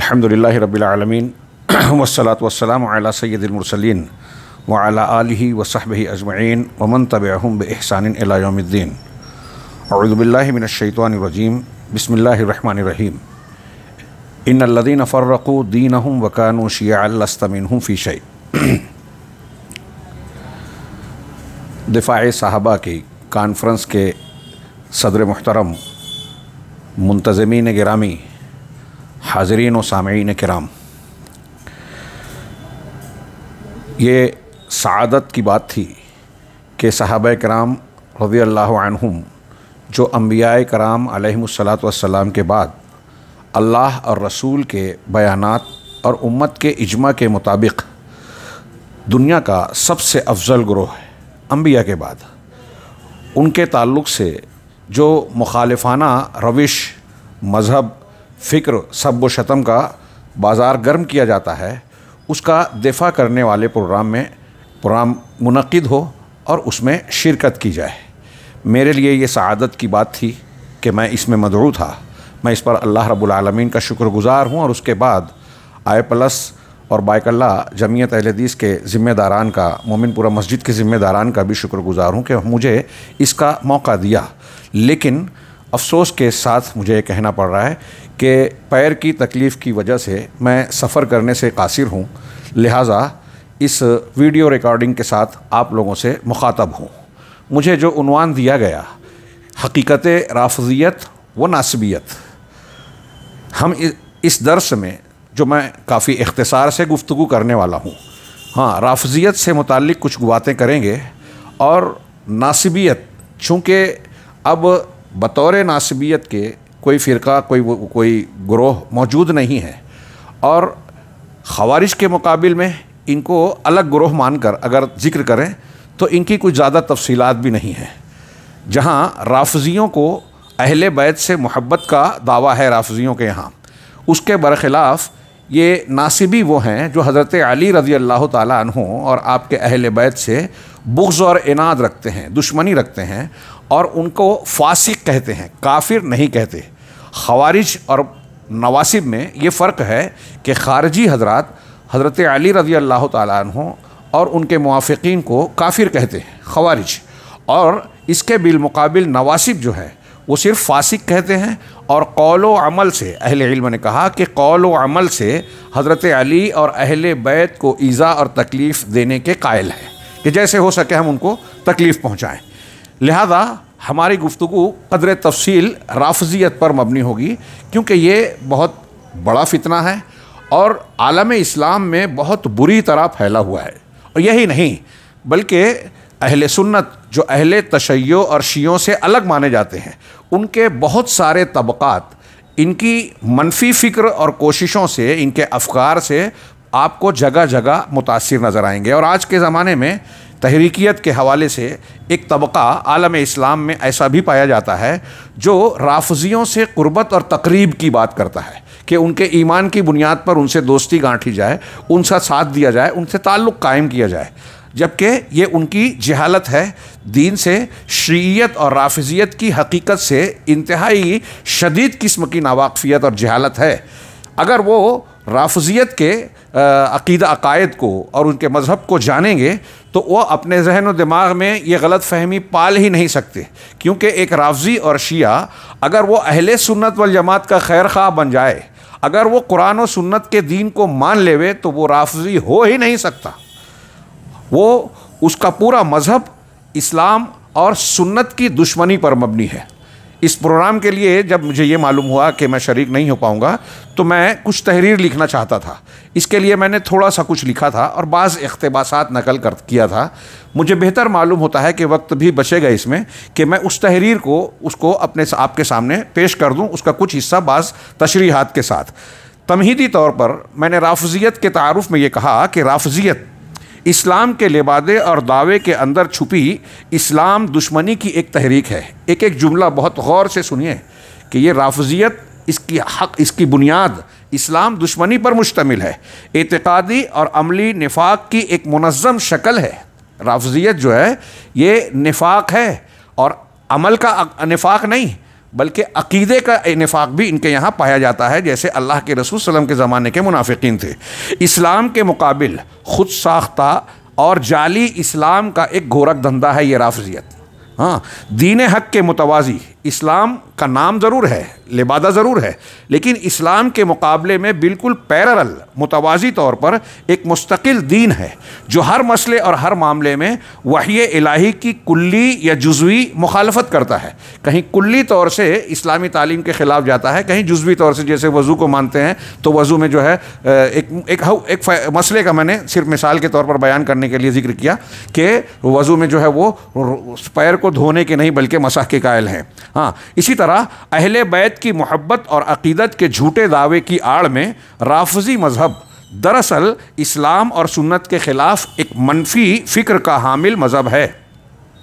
अल्हम्दुलिल्लाहि रब्बिल आलमीन वस्सलातु वस्सलामु अला सय्यिदिल मुरसलीन व अला आलिहि व सहबिहि अजमईन व मन तबिअहुम बि इहसानिन इला यौमिद्दीन। अऊज़ु बिल्लाहि मिनश शैतानिर रजीम। बिस्मिल्लाहिर रहमानिर रहीम। इन्नल लज़ीना फ़र्रक़ू दीनहुम व कानू शियअन लस्ता मिनहुम फ़ी शै। दिफ़ाए सहाबा की कॉन्फ्रेंस के सदर मुहतरम, मुंतज़मीन गिरामी, हाज़रीन व सामईन किराम, ये सआदत की बात थी कि सहाबा किराम रज़ियल्लाहु अन्हुम जो अंबियाए किराम अलैहिमुस्सलातु वस्सलाम के बाद अल्लाह और रसूल के बयानात और उम्मत के इज्मा के मुताबिक दुनिया का सबसे अफजल ग्रोह है अंबिया के बाद, उनके ताल्लुक़ से जो मुखालिफाना रविश, मज़हब, फ़िक्र, सब व शतम का बाज़ार गर्म किया जाता है, उसका दिफ़ा करने वाले प्रोग्राम मुनक़िद हो और उसमें शिरकत की जाए। मेरे लिए ये सआदत की बात थी कि मैं इसमें मदऊ था। मैं इस पर अल्लाह रब्बुल आलमीन का शुक्रगुज़ार हूँ और उसके बाद आय प्लस और बायकल्ला जमीयत अहले हदीस के ज़िम्मेदारान का, मोमिनपुरा मस्जिद के ज़िम्मेदारान का भी शुक्रगुज़ार हूँ कि मुझे इसका मौका दिया। लेकिन अफसोस के साथ मुझे कहना पड़ रहा है कि पैर की तकलीफ़ की वजह से मैं सफ़र करने से कासिर हूँ, लिहाजा इस वीडियो रिकॉर्डिंग के साथ आप लोगों से मुखातब हूँ। मुझे जो उन्वान दिया गया, हकीकत राफ़ज़ियत व नासिबियत, हम इस दर्स में जो मैं काफ़ी इख्तिसार से गुफ्तगू करने वाला हूँ, हाँ, राफ़ज़ियत से मुताल्लिक़ कुछ बातें करेंगे और नासिबियत, चूँकि अब बतौर नासिबियत के कोई फ़िरका, कोई ग्रोह मौजूद नहीं है और ख़वारिज के मुकाबिल में इनको अलग ग्रोह मानकर अगर ज़िक्र करें तो इनकी कुछ ज़्यादा तफसीलात भी नहीं है। जहाँ राफ़ज़ियों को अहले बैत से मोहब्बत का दावा है राफ़ज़ियों के यहाँ, उसके बरख़िलाफ़ ये नासिबी वो हैं जो हज़रत अली रज़ियल्लाहु ताला अन्हु और आपके अहले बैत से बुग़्ज़ और इनाद रखते हैं, दुश्मनी रखते हैं और उनको फ़ासिक कहते हैं, काफिर नहीं कहते। ख़वारिज और नवासिब में ये फ़र्क है कि ख़ारजी हज़रात हज़रत अली रज़ियल्लाहु ताला अन्हु और उनके मुआफ़िकीन को काफिर कहते हैं ख़वारिज, और इसके बिलमुकाबिल नवासिब जो है वो सिर्फ़ फ़ासिक कहते हैं। और कौल व अमल से, अहले इल्म ने कहा कि कौल व अमल से हज़रत अली और अहले बैत को ईज़ा और तकलीफ़ देने के कायल हैं कि जैसे हो सके हम उनको तकलीफ़ पहुँचाएँ। लिहाजा हमारी गुफ्तगू क़द्र तफ़सील राफ़ज़ियत पर मबनी होगी, क्योंकि ये बहुत बड़ा फ़ितना है और आलम इस्लाम में बहुत बुरी तरह फैला हुआ है। और यही नहीं बल्कि अहले सुन्नत जो अहले तशय्यो और शियों से अलग माने जाते हैं, उनके बहुत सारे तबक़ात इनकी मनफी फ़िक्र और कोशिशों से, इनके अफ़कार से आपको जगह जगह मुतासिर नज़र आएंगे। और आज के ज़माने में तहरीकियत के हवाले से एक तबक़ा आलम इस्लाम में ऐसा भी पाया जाता है जो राफ़ज़ियों से क़ुर्बत और तक़रीब की बात करता है कि उनके ईमान की बुनियाद पर उनसे दोस्ती गांठी जाए, उनका साथ दिया जाए, उनसे ताल्लुक़ कायम किया जाए, जबकि ये उनकी जहालत है। दीन से, शीयत और राफ़ज़ियत की हकीकत से इंतहाई शदीद किस्म की नावाक़फ़ियत और जहालत है। अगर वो राफ़ज़ियत के अक़ीदा अक़ायद को और उनके मज़हब को जानेंगे तो वो अपने जहन व दिमाग में ये गलत फ़हमी पाल ही नहीं सकते, क्योंकि एक राफ़ज़ी और शिया अगर वो अहले सुन्नत वल जमात का खैर ख़्वाह बन जाए, अगर वो कुरान और सुन्नत के दीन को मान लेवे, तो वो राफ़ज़ी हो ही नहीं सकता। वो उसका पूरा मज़हब इस्लाम और सुन्नत की दुश्मनी पर मबनी है। इस प्रोग्राम के लिए जब मुझे ये मालूम हुआ कि मैं शरीक नहीं हो पाऊँगा तो मैं कुछ तहरीर लिखना चाहता था। इसके लिए मैंने थोड़ा सा कुछ लिखा था और बाज़ इक़्तिबासात नकल कर किया था। मुझे बेहतर मालूम होता है कि वक्त भी बचेगा इसमें कि मैं उस तहरीर को उसको आपके सामने पेश कर दूँ, उसका कुछ हिस्सा बाज़ तशरीहात के साथ। तमहीदी तौर पर मैंने राफ़ज़ियत के तारुफ़ में ये कहा कि राफ़ज़ियत इस्लाम के लिबादे और दावे के अंदर छुपी इस्लाम दुश्मनी की एक तहरीक है। एक एक जुमला बहुत गौर से सुनिए कि ये राफ़ज़ियत, इसकी बुनियाद इस्लाम दुश्मनी पर मुश्तमिल है। एतिक़ादी और अमली निफ़ाक़ की एक मुनज़्ज़म शक्ल है। राफ़ज़ियत जो है ये निफ़ाक़ है और अमल का निफ़ाक़ नहीं, बल्कि अक़ीदे का निफाक भी इनके यहाँ पाया जाता है, जैसे अल्लाह के रसूल सल्लल्लाहु अलैहि वसल्लम के ज़माने के मुनाफिकीन थे। इस्लाम के मुकाबिल ख़ुद साख्ता और जाली इस्लाम का एक घोरक धंधा है ये राफ़िज़ियत। हाँ, दीन हक़ के मुतवाज़ी इस्लाम का नाम ज़रूर है, लिबादा ज़रूर है, लेकिन इस्लाम के मुकाबले में बिल्कुल पैरेलल मुतवाज़ी तौर पर एक मुस्तकिल दीन है जो हर मसले और हर मामले में वही इलाही की कुल्ली या जुज़वी मुखालफत करता है। कहीं कुल्ली तौर से इस्लामी तालीम के ख़िलाफ़ जाता है, कहीं जुज़वी तौर से, जैसे वज़ू को मानते हैं तो वज़ू में जो है एक मसले का मैंने सिर्फ मिसाल के तौर पर बयान करने के लिए ज़िक्र किया कि वज़ू में जो है वो पैर को धोने के नहीं बल्कि मसह के कायल हैं। हाँ, इसी तरह अहले बैत की मोहब्बत और अक़ीदत के झूठे दावे की आड़ में राफ़िज़ी मज़हब दरअसल इस्लाम और सुन्नत के ख़िलाफ़ एक मनफी फ़िक्र का हामिल मज़हब है।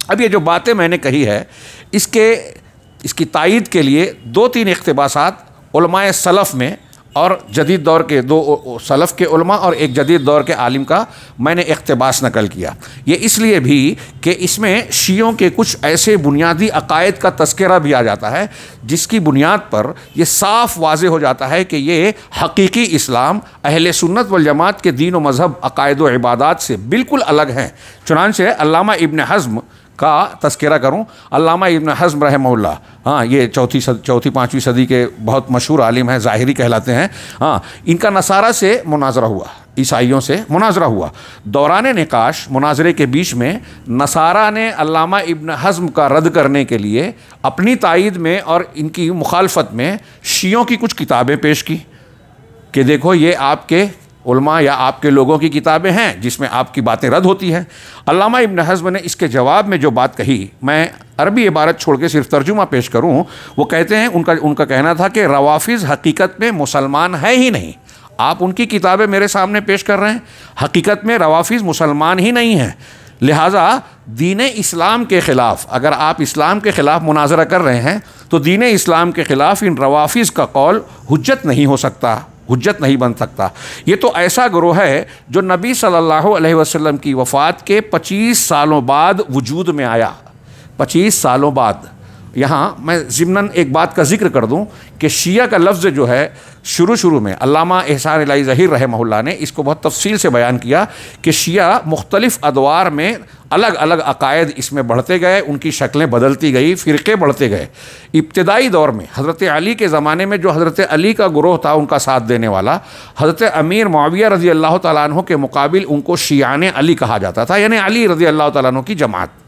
अब ये जो बातें मैंने कही है इसकी तायीद के लिए 2-3 इक़्तिबासात उलमाए सलफ़ में और जदीद दौर के 2 सलफ़ के उलमा और एक जदीद दौर के आलिम का मैंने इक़्तिबास नकल किया। ये इसलिए भी कि इसमें शियों के कुछ ऐसे बुनियादी अक़ायद का तज़किरा भी आ जाता है जिसकी बुनियाद पर यह साफ़ वाज़े हो जाता है कि ये हकीकी इस्लाम अहले सुन्नत वल जमात के दीन व मज़हब अक़ायद व इबादात से बिल्कुल अलग हैं। चुनांचे अल्लामा इब्न हज़्म का तज़किरा करूँ, अल्लामा इब्न हज़्म रहमहुल्लाह, हाँ, ये चौथी 5वीं सदी के बहुत मशहूर आलिम हैं, ज़ाहिरी कहलाते हैं। हाँ, इनका नसारा से मुनाजरा हुआ, ईसाइयों से मुनाजरा हुआ। दौरान निकाश मुनाजरे के बीच में नसारा ने अल्लामा इब्न हज़्म का रद्द करने के लिए अपनी तायीद में और इनकी मुखालफत में शियों की कुछ किताबें पेश की कि देखो ये आपके उलमा या आपके लोगों की किताबें हैं जिसमें आपकी बातें रद्द होती हैं। अल्लामा इब्न हज़्म ने इसके जवाब में जो बात कही, मैं अरबी इबारत छोड़ के सिर्फ तर्जुमा पेश करूं, वो कहते हैं उनका कहना था कि रवाफ़िज़ हकीकत में मुसलमान है ही नहीं। आप उनकी किताबें मेरे सामने पेश कर रहे हैं, हकीकत में रवाफ़िज़ मुसलमान ही नहीं हैं। लिहाजा दीन इस्लाम के ख़िलाफ़, अगर आप इस्लाम के ख़िलाफ़ मुनाजरा कर रहे हैं तो दीन इस्लाम के ख़िलाफ़ इन रवाफ़िज़ का कौल हुज्जत नहीं हो सकता, हुज्जत नहीं बन सकता। ये तो ऐसा गिरोह है जो नबी सल्लल्लाहु अलैहि वसल्लम की वफ़ात के 25 सालों बाद वजूद में आया। 25 सालों बाद। यहाँ मैं ज़िम्नन एक बात का जिक्र कर दूँ कि शिया का लफ्ज़ जो है शुरू में अल्लामा एहसान इलाही ज़हीर रहमहुल्लाह ने इसको बहुत तफसील से बयान किया कि शिया मुख्तलिफ़ अदवार में अलग अलग अकायद इसमें बढ़ते गए, उनकी शक्लें बदलती गई, फ़िरक़े बढ़ते गए। इब्तिदाई दौर में हज़रत अली के ज़माने में जो हज़रत अली का गुरोह था उनका साथ देने वाला, हज़रत अमीर मुआविया रज़ी अल्लाह तआला अन्हु के मुकाबिल उनको शियाने अली कहा जाता था, यानी अली रज़ी अल्लाह तआला अन्हु की जमात।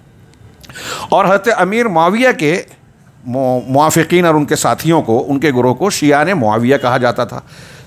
और हज़रत अमीर मुआविया के मुआफ़िकीन और उनके साथियों को, उनके गुरोह को शियाने मुआविया कहा जाता था।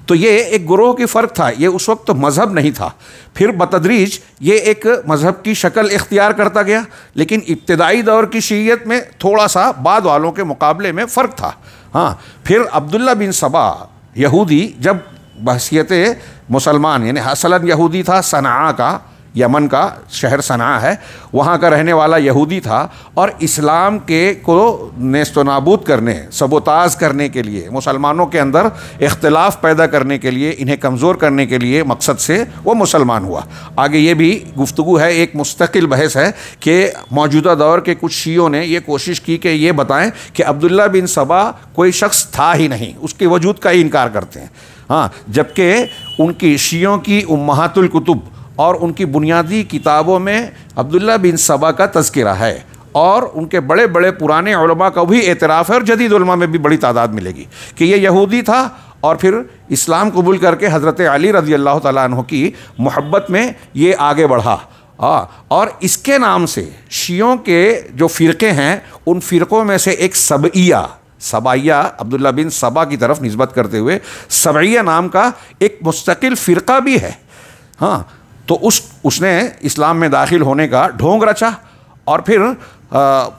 तो ये एक गुरोह की फ़र्क था, ये उस वक्त तो मज़हब नहीं था। फिर बतदरीज ये एक मज़हब की शक्ल इख्तियार करता गया, लेकिन इब्तिदाई दौर की शीयत में थोड़ा सा बाद वालों के मुकाबले में फ़र्क था। हाँ, फिर अब्दुल्ला बिन सबा यहूदी जब बहसियत मुसलमान, यानी असलन यहूदी था, सनआ का, यमन का शहर सनआ है, वहाँ का रहने वाला यहूदी था, और इस्लाम के को नेस्त नाबूद करने, सबोताज करने के लिए, मुसलमानों के अंदर इख्तिलाफ पैदा करने के लिए, इन्हें कमज़ोर करने के लिए मकसद से वो मुसलमान हुआ। आगे ये भी गुफ्तगू है, एक मुस्तकिल बहस है कि मौजूदा दौर के कुछ शियों ने ये कोशिश की कि ये बताएं कि अब्दुल्ला बिन सबा कोई शख्स था ही नहीं, उसके वजूद का ही इनकार करते हैं। हाँ, जबकि उनकी शियों की उम्महातुल कुतुब और उनकी बुनियादी किताबों में अब्दुल्ला बिन सबा का तज़किरा है, और उनके बड़े बड़े पुराने उलमा का भी एतराफ़ है, और जदीद उलमा में भी बड़ी तादाद मिलेगी कि ये यहूदी था और फिर इस्लाम कबूल करके हज़रत अली रज़ी अल्लाह तआला अन्हु की मोहब्बत में ये आगे बढ़ा। और इसके नाम से शियों के जो फ़िरक़े हैं, उन फ़िरक़ों में से एक सबाइया, अब्दुल्ला बिन सबा की तरफ निस्बत करते हुए सबइया नाम का एक मुस्तकिल फ़िरक़ा भी है। हाँ, तो उसने इस्लाम में दाखिल होने का ढोंग रचा और फिर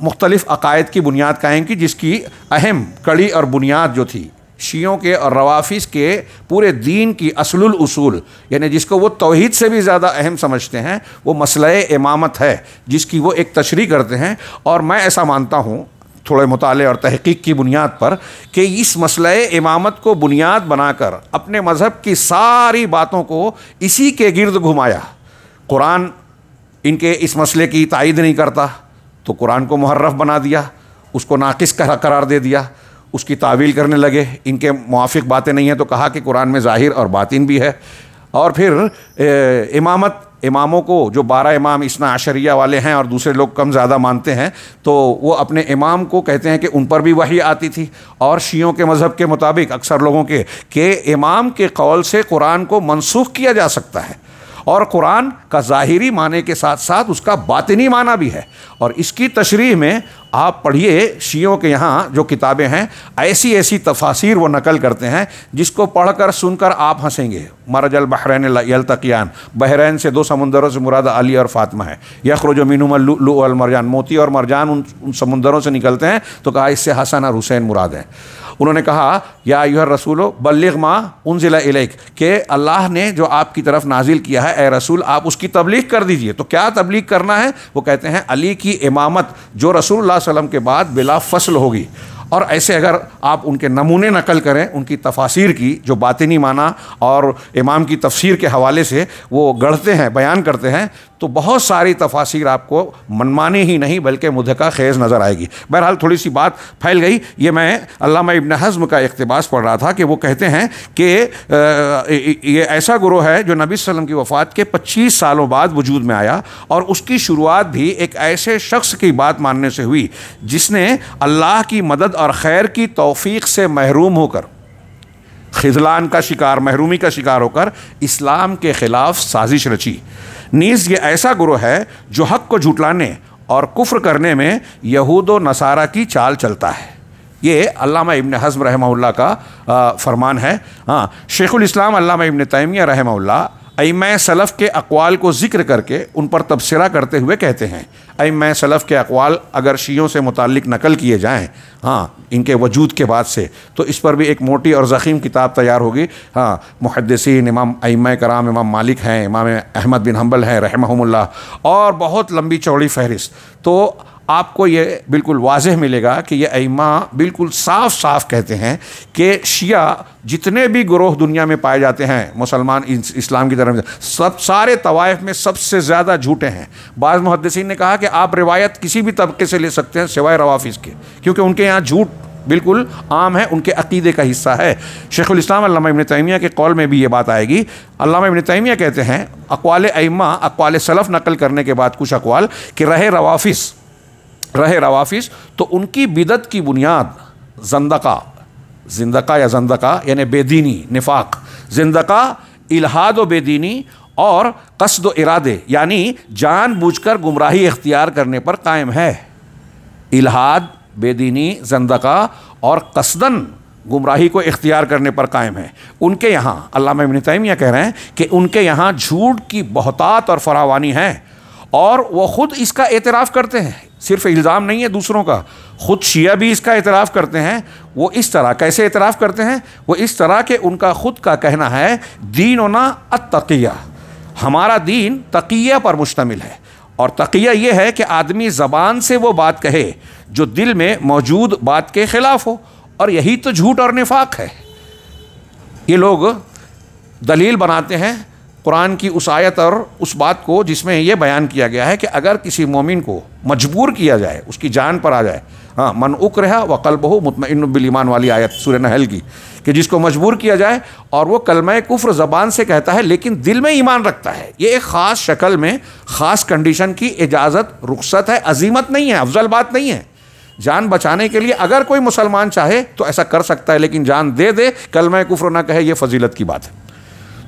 मुख्तलिफ़ अकायद की बुनियाद कायम की, जिसकी अहम कड़ी और बुनियाद जो थी शियों के और रवाफ़िज़ के पूरे दीन की असलुल उसूल, यानी जिसको वो तौहीद से भी ज़्यादा अहम समझते हैं, वो मसले इमामत है, जिसकी वो एक तशरीह करते हैं। और मैं ऐसा मानता हूँ थोड़े मुताले और तहक़ीक़ की बुनियाद पर कि इस मसले इमामत को बुनियाद बनाकर अपने मज़हब की सारी बातों को इसी के गिर्द घुमाया। कुरान इनके इस मसले की तायीद नहीं करता तो कुरान को मुहर्रफ बना दिया, उसको नाक़िस करार दे दिया। उसकी तावील करने लगे, इनके मुआफिक बातें नहीं हैं तो कहा कि कुरान में ज़ाहिर और बातिन भी है। और फिर इमामों को, जो 12 इमाम इस्ना अशरिया वाले हैं और दूसरे लोग कम ज़्यादा मानते हैं, तो वो अपने इमाम को कहते हैं कि उन पर भी वही आती थी। और शियों के मज़हब के मुताबिक अक्सर लोगों के इमाम के कौल से कुरान को मनसूख किया जा सकता है, और कुरान का ज़ाहिरी माने के साथ साथ उसका बातिनी माना भी है। और इसकी तशरीह में आप पढ़िए, शियों के यहाँ जो किताबें हैं ऐसी ऐसी तफासिर वो नकल करते हैं जिसको पढ़कर सुनकर आप हंसेंगे। मरजल बहरैन यल्तक़ियान, बहरैन से 2 समुंदरों से मुराद अली और फातिमा है। यखरुजु मिनहुमुल लुअलु वल मरजान, मोती और मरजान उन समुंदरों से निकलते हैं, तो कहा इससे हसन और हुसैन मुराद हैं। उन्होंने कहा या अय्युहर रसूलो बल्लिग मा उनज़िला इलैक, के अल्लाह ने जो आपकी तरफ नाजिल किया है ए रसूल आप उसकी तबलीग कर दीजिए। तो क्या तबलीग करना है? वो कहते हैं अली की इमामत जो रसूलुल्लाह सल्लल्लाहु अलैहि वसल्लम के बाद बिला फसल होगी। और ऐसे अगर आप उनके नमूने नकल करें उनकी तफासिर की, जो बातिनी माना और इमाम की तफसीर के हवाले से वो गढ़ते हैं, बयान करते हैं, तो बहुत सारी तफासिर आपको मनमानी ही नहीं बल्कि मुद्हका खेज़ नज़र आएगी। बहरहाल थोड़ी सी बात फैल गई। ये मैं अल्लामा इब्न हज़्म का इक़्तिबास पढ़ रहा था कि वो कहते हैं कि ये ऐसा गुरोह है जो नबी सल्लल्लाहु अलैहि वसल्लम की वफ़ात के 25 सालों बाद वजूद में आया, और उसकी शुरुआत भी एक ऐसे शख्स की बात मानने से हुई जिसने अल्लाह की मदद और ख़ैर की तौफ़ीक़ से महरूम होकर, खिज़लान का शिकार, महरूमी का शिकार होकर इस्लाम के ख़िलाफ़ साजिश रची। नीज़ ये ऐसा गुरोह है जो हक़ को झुटलाने और कुफ्र करने में यहूद व नसारा की चाल चलता है। ये अल्लामा इब्न हज़्म रहमहुल्लाह का फरमान है। हाँ, शेखुल इस्लाम अल्लामा इब्न तैमिया रहमहुल्लाह अइम्मा सलफ़ के अक़वाल को ज़िक्र करके उन पर तबसरा करते हुए कहते हैं, अइम्मा सलफ़ के अक़वाल अगर शियों से मुताल्लिक़ नकल किए जाएँ, हाँ, इनके वजूद के बाद से, तो इस पर भी एक मोटी और ज़ख़ीम किताब तैयार होगी। हाँ, मुहद्दिसीन इमाम अइम्मा कराम, इमाम मालिक हैं, इमाम अहमद बिन हम्बल हैं रहमहुमुल्लाह, और बहुत लंबी चौड़ी फहरिस्त। तो आपको ये बिल्कुल वाज़ेह मिलेगा कि ये अइम्मा बिल्कुल साफ़ साफ़ कहते हैं कि शिया जितने भी गुरोह दुनिया में पाए जाते हैं मुसलमान इस्लाम की तरफ, सब सारे तवाइफ में सबसे ज़्यादा झूठे हैं। बाज़ मुहद्दिसीन ने कहा कि आप रिवायत किसी भी तबके से ले सकते हैं सिवाय रवाफ़िज़ के, क्योंकि उनके यहाँ झूठ बिल्कुल आम है, उनके अक़ीदे का हिस्सा है। शेखुल इस्लाम अल्लामा इब्न तैमिया के कौल में भी ये बात आएगी। अल्लामा इब्न तैमिया कहते हैं अक़वाल अइम्मा, अक़वाल सलफ़ नकल करने के बाद कुछ अक़वाल कि रहे रवाफ़िज़ तो उनकी बिदत की बुनियाद ज़िंदका या ज़ंदका यानी बेदीनी, निफ़ाक़, ज़िंदका इल्हाद व बेदीनी, और क़स्द व इरादे यानी जानबूझकर गुमराही इख्तियार करने पर कायम है। इल्हाद, बेदीनी, ज़ंदका और क़स्दन गुमराही को इख्तियार करने पर कायम है। उनके यहाँ अल्लामा इब्न तैमिया कह रहे हैं कि उनके यहाँ झूठ की बहुतात और फरावानी है, और वो ख़ुद इसका एतराफ़ करते हैं, सिर्फ इल्ज़ाम नहीं है दूसरों का, ख़ुद शिया भी इसका एतराफ़ करते हैं। वो इस तरह कैसे एतराफ़ करते हैं? वो इस तरह के उनका ख़ुद का कहना है दीनुना अत्तक़िया, हमारा दीन तक़िया पर मुश्तमिल है। और तक़िया ये है कि आदमी ज़बान से वो बात कहे जो दिल में मौजूद बात के ख़िलाफ़ हो, और यही तो झूठ और निफाक है। ये लोग दलील बनाते हैं कुरान की उस आयत और उस बात को जिसमें यह बयान किया गया है कि अगर किसी मोमिन को मजबूर किया जाए, उसकी जान पर आ जाए, हाँ, मन उकरहा व क़ल्बुहु मुतमइन्नुन बिल ईमान वाली आयत सूरह नहल की, कि जिसको मजबूर किया जाए और वो कलमा कुफ्र ज़बान से कहता है लेकिन दिल में ईमान रखता है, ये एक ख़ास शक्ल में ख़ास कंडीशन की इजाज़त, रुख्सत है, अजीमत नहीं है, अफजल बात नहीं है। जान बचाने के लिए अगर कोई मुसलमान चाहे तो ऐसा कर सकता है, लेकिन जान दे दे, कलमा कुफ्र ना कहे, ये फजीलत की बात है।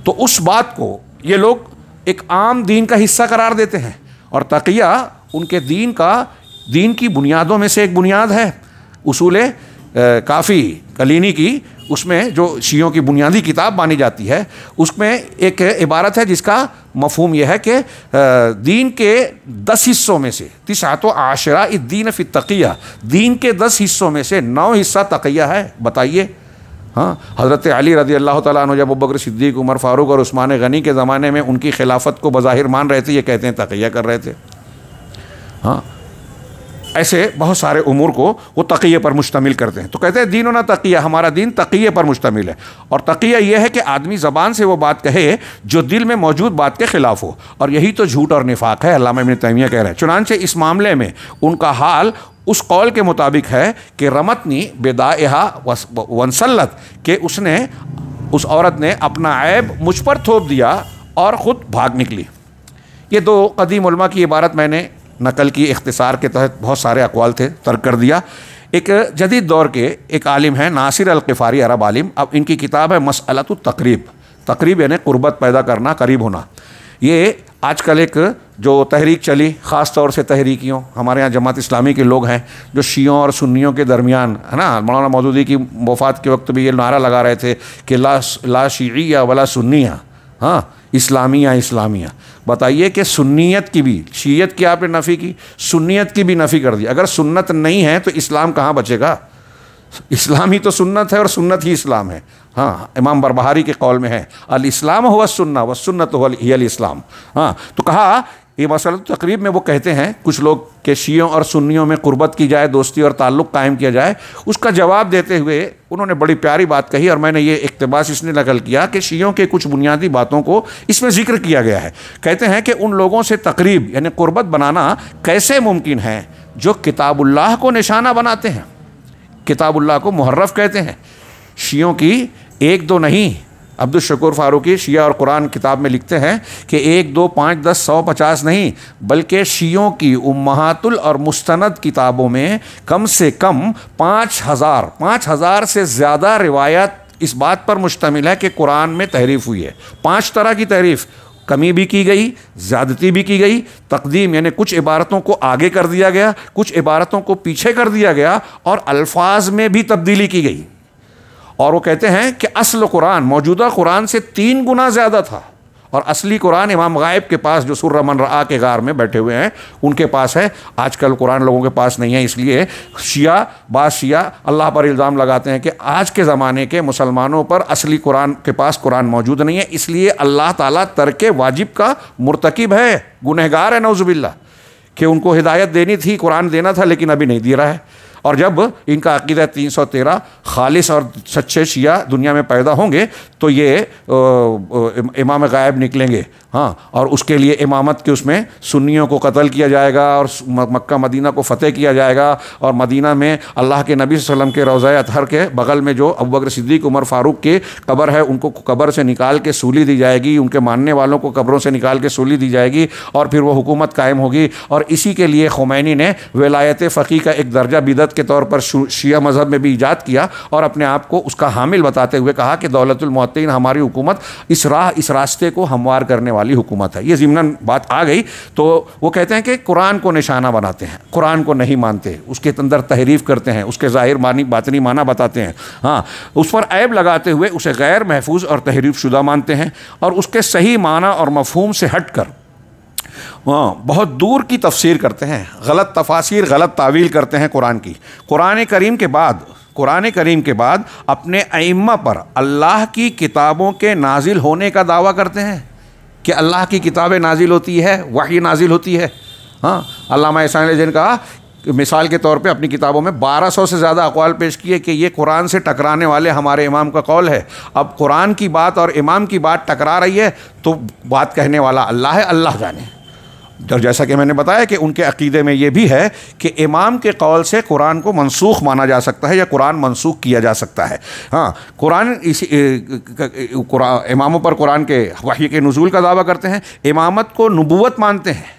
तो उस बात को ये लोग एक आम दीन का हिस्सा करार देते हैं, और तक़िया उनके दीन की बुनियादों में से एक बुनियाद है। उसूल काफ़ी कलीनी की, उसमें जो शियों की बुनियादी किताब मानी जाती है, उसमें एक इबारत है जिसका मफ़हूम यह है कि दीन के 10 हिस्सों में से 9 आशरा दीन फ़ी तक़िया, दीन के 10 हिस्सों में से 9 हिस्सा तक़िया है। बताइए, हाँ, हज़रत अली रज़ी अल्लाह तआला अन्हु जब अबू बकर सिद्दीक़, उमर फ़ारूक और उस्मान गनी के ज़माने में उनकी खिलाफत को बज़ाहिर मान रहे थे, ये कहते हैं तक़िया कर रहे थे। हाँ, ऐसे बहुत सारे उमूर को वो तक़िये पर मुश्तमिल करते हैं। तो कहते हैं दीनुना तक़िया, हमारा दीन तक़िये पर मुश्तमिल है। और तक़िया ये है कि आदमी ज़बान से वो बात कहे जो दिल में मौजूद बात के ख़िलाफ़ हो, और यही तो झूठ और निफाक है। अल्लामा इब्न तैमिया कह रहे हैं। चुनांचे इस मामले में उनका हाल उस कौल के मुताबिक है कि रमतनी बेदाएहा वंसल्लत, कि उसने, उस औरत ने अपना ऐब मुझ पर थोप दिया और ख़ुद भाग निकली। ये दो कदीम उलमा की इबारत मैंने नकल की, इख्तिसार के तहत बहुत सारे अक़वाल थे, तर्क कर दिया। एक जदीद दौर के एक आलिम हैं नासिर अल-ग़िफ़ारी, अरब आलिम, अब इनकी किताब है मसअलतुत तक़रीब। तक़रीब यानी क़ुर्बत पैदा करना, करीब होना। ये आजकल एक जो तहरीक चली, ख़ास तौर से तहरीकियों, हमारे यहाँ जमात इस्लामी के लोग हैं जो शियों और सुन्नियों के दरमियान, है ना, मौलाना मौदूदी की वफ़ात के वक्त भी ये नारा लगा रहे थे कि ला शीइया वला सुन्निया, हाँ, इस्लामिया इस्लामिया। बताइए कि सुन्नियत की भी, शीयत की आपने नफ़ी की, सुन्नियत की भी नफ़ी कर दी। अगर सुन्नत नहीं है तो इस्लाम कहाँ बचेगा? इस्लाम ही तो सुन्नत है और सुन्नत ही इस्लाम है। हाँ, इमाम बरबहारी के कौल में है अल इस्लाम हुवा सुन्ना व सुन्नत हुवा अल इस्लाम। हाँ, तो कहा ये मसला तकरीब में वो कहते हैं कुछ लोग के शियों और सुन्नियों में क़ुर्बत की जाए, दोस्ती और ताल्लुक़ कायम किया जाए। उसका जवाब देते हुए उन्होंने बड़ी प्यारी बात कही और मैंने ये इक़्तिबास इसने नकल किया कि शियों के कुछ बुनियादी बातों को इसमें ज़िक्र किया गया है। कहते हैं कि उन लोगों से तकरीब यानी क़ुर्बत बनाना कैसे मुमकिन है जो किताबुल्लाह को निशाना बनाते हैं, किताबुल्लाह को मुहर्रफ कहते हैं। शियों की एक दो नहीं, अब्दुल शकूर फारूकी शिया और कुरान किताब में लिखते हैं कि 1, 2, 5, 10, 100, 50 नहीं, बल्कि शियों की उम्महातुल और मुस्तनद किताबों में कम से कम 5,000 से ज़्यादा रिवायत इस बात पर मुश्तमिल है कि कुरान में तहरीफ़ हुई है। 5 तरह की तहरीफ़, कमी भी की गई, ज़्यादती भी की गई, तक़दीम यानी कुछ इबारतों को आगे कर दिया गया, कुछ इबारतों को पीछे कर दिया गया और अल्फाज में भी तब्दीली की गई। और वो कहते हैं कि असल कुरान मौजूदा कुरान से 3 गुना ज़्यादा था और असली कुरान इमाम गायब के पास जो सुर्र मन रआ के गार में बैठे हुए हैं उनके पास है। आजकल कुरान लोगों के पास नहीं है, इसलिए शिया अल्लाह पर इल्ज़ाम लगाते हैं कि आज के ज़माने के मुसलमानों पर असली कुरान के पास कुरान मौजूद नहीं है, इसलिए अल्लाह ताला तर्के वाजिब का मुर्तकिब है, गुनहगार है नौज़ुबिल्लाह, कि उनको हिदायत देनी थी, कुरान देना था, लेकिन अभी नहीं दे रहा है। और जब इनका अक़ीदा 313 खालिस और सच्चे शिया दुनिया में पैदा होंगे तो ये इमाम गायब निकलेंगे। हाँ, और उसके लिए इमामत के उसमें सुन्नियों को कत्ल किया जाएगा और मक्का मदीना को फ़तेह किया जाएगा और मदीना में अल्लाह के नबी सल्लल्लाहु अलैहि वसल्लम के रोज़ा अतहर के बगल में जो अबू बकर सिद्दीक़ उमर फ़ारूक के कब्र है उनको कब्र से निकाल के सूली दी जाएगी, उनके मानने वालों को कब्रों से निकाल के सूली दी जाएगी और फिर वो हुकूमत कायम होगी। और इसी के लिए खुमैनी ने विलायत फ़क़ी का एक दर्जा बिदअत के तौर पर शिया मज़हब में भी ईजाद किया और अपने आप को उसका हामिल बताते हुए कहा कि दौलतुल मुअत्तिन हमारी हुकूमत इस रास्ते को हमवार करने वाली हुकूमत है। ये ज़िम्नन बात आ गई तो वो कहते हैं कि कुरान को निशाना बनाते हैं, कुरान को नहीं मानते, उसके अंदर तहरीफ़ करते हैं, उसके ज़ाहिर मानी बातनी माना बताते हैं। हाँ, उस पर ऐब लगाते हुए उसे गैर महफूज और तहरीफ़ शुदा मानते हैं और उसके सही माना और मफ़हूम से हट कर बहुत दूर की तफसीर करते हैं, गलत तफासिर, गलत तावील करते हैं कुरान की। कुरान करीम के बाद अपने अइम्मा पर अल्लाह की किताबों के नाजिल होने का दावा करते हैं कि अल्लाह की किताबें नाजिल होती है, वही नाजिल होती है। हाँ, अल्लामा एहसान अली ने कहा मिसाल के तौर पे अपनी किताबों में 1200 से ज़्यादा अक़वाल पेश किए कि ये कुरान से टकराने वाले हमारे इमाम का कौल है। अब कुरान की बात और इमाम की बात टकरा रही है तो बात कहने वाला अल्लाह है, अल्लाह जाने। और जैसा कि मैंने बताया कि उनके अक़ीदे में ये भी है कि इमाम के कौल से कुरान को मनसूख माना जा सकता है या कुरान मनसूख किया जा सकता है। हाँ, कुरान इमामों पर कुरान के वही के नुज़ूल का दावा करते हैं, इमामत को नबूवत मानते हैं।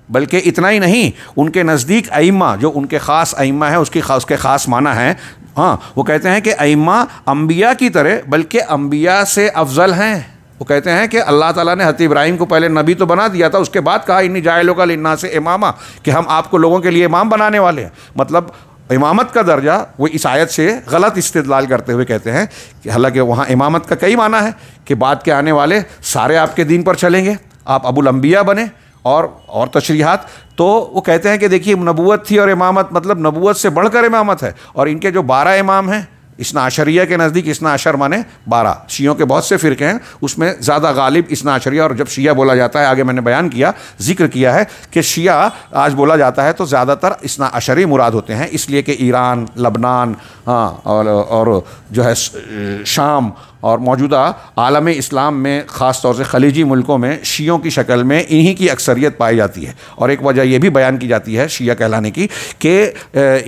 बल्कि इतना ही नहीं, उनके नज़दीक अइम्मा जो उनके ख़ास अइम्मा है उसके ख़ास माना है। हाँ, वो कहते हैं कि अइम्मा अम्बिया की तरह बल्कि अम्बिया से अफजल हैं। वो कहते हैं कि अल्लाह ताला ने हज़रत इब्राहीम को पहले नबी तो बना दिया था, उसके बाद कहा इन्नी जाइलुका लिन्नास इमामा, कि हम आपको लोगों के लिए इमाम बनाने वाले हैं। मतलब इमामत का दर्जा वो इस आयत से गलत इस्तिदलाल करते हुए कहते हैं कि हालांकि वहाँ इमामत का कई माना है कि बाद के आने वाले सारे आपके दीन पर चलेंगे, आप अबुल अंबिया बने और तशरीहात। तो वो कहते हैं कि देखिए नबूवत थी और इमामत मतलब नबूवत से बढ़कर इमामत है। और इनके जो 12 इमाम हैं इसना अशरिया के नज़दीक, इसना अशर माने 12, शियों के बहुत से फ़िरके हैं उसमें ज़्यादा गालिब इसना अशरिया। और जब शिया बोला जाता है, आगे मैंने बयान किया जिक्र किया है कि शिया आज बोला जाता है तो ज़्यादातर इसना अशरी मुराद होते हैं, इसलिए कि ईरान, लबनान, हाँ, और जो है शाम और मौजूदा आलम इस्लाम में ख़ास तौर से खलीजी मुल्कों में शियों की शक्ल में इन्हीं की अक्सरियत पाई जाती है। और एक वजह यह भी बयान की जाती है शिया कहलाने की कि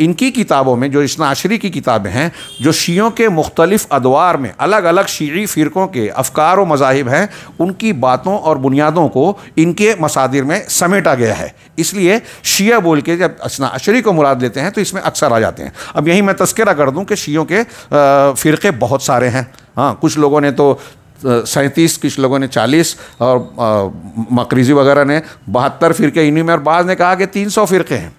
इनकी किताबों में जो इस्ना अशरी की किताबें हैं, जो शियों के मुख्तलिफ़ अदवार में अलग अलग शीई फ़िरक़ों के अफ़कार व मज़ाहिब हैं, उनकी बातों और बुनियादों को इनके मसादिर में समेटा गया है। इसलिए शिया बोल के जब इस्ना अशरी को मुराद लेते हैं तो इसमें अक्सर आ जाते हैं। अब यहीं मैं तस्करा कर दूं कि शियों के फ़िरक़े बहुत सारे हैं। हाँ, कुछ लोगों ने तो 37, कुछ लोगों ने 40 और मकरीज़ी वगैरह ने 72 फ़िरक़े इन्हीं में, और बाद ने कहा कि 300 फ़िरक़े हैं।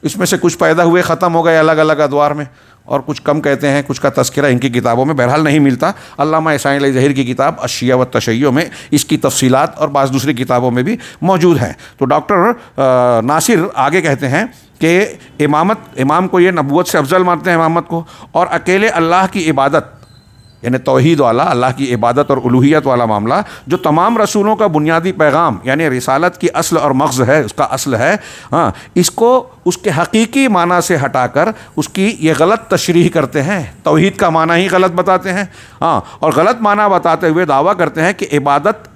इसमें से कुछ पैदा हुए, ख़त्म हो गए अलग अलग अदवार में, और कुछ कम कहते हैं, कुछ का तस्करा इनकी किताबों में बहरहाल नहीं मिलता। अल्लामा इस्माइल ज़हीर की किताब अश्शिया व तशय्यो में इसकी तफसीलात और बाज़ दूसरी किताबों में भी मौजूद हैं। तो डॉक्टर नासिर आगे कहते हैं कि इमाम को ये नबूवत से अफजल मानते हैं इमामत को, और अकेले अल्लाह की इबादत यानी तौहीद वाला, अल्लाह की इबादत और उलूहियत वाला मामला जो तमाम रसूलों का बुनियादी पैगाम यानी रिसालत की असल और मग़ज़ है, उसका असल है, हाँ, इसको उसके हकीकी माना से हटाकर उसकी ये गलत तशरीह करते हैं। तौहीद का माना ही गलत बताते हैं, हाँ, और गलत माना बताते हुए दावा करते हैं कि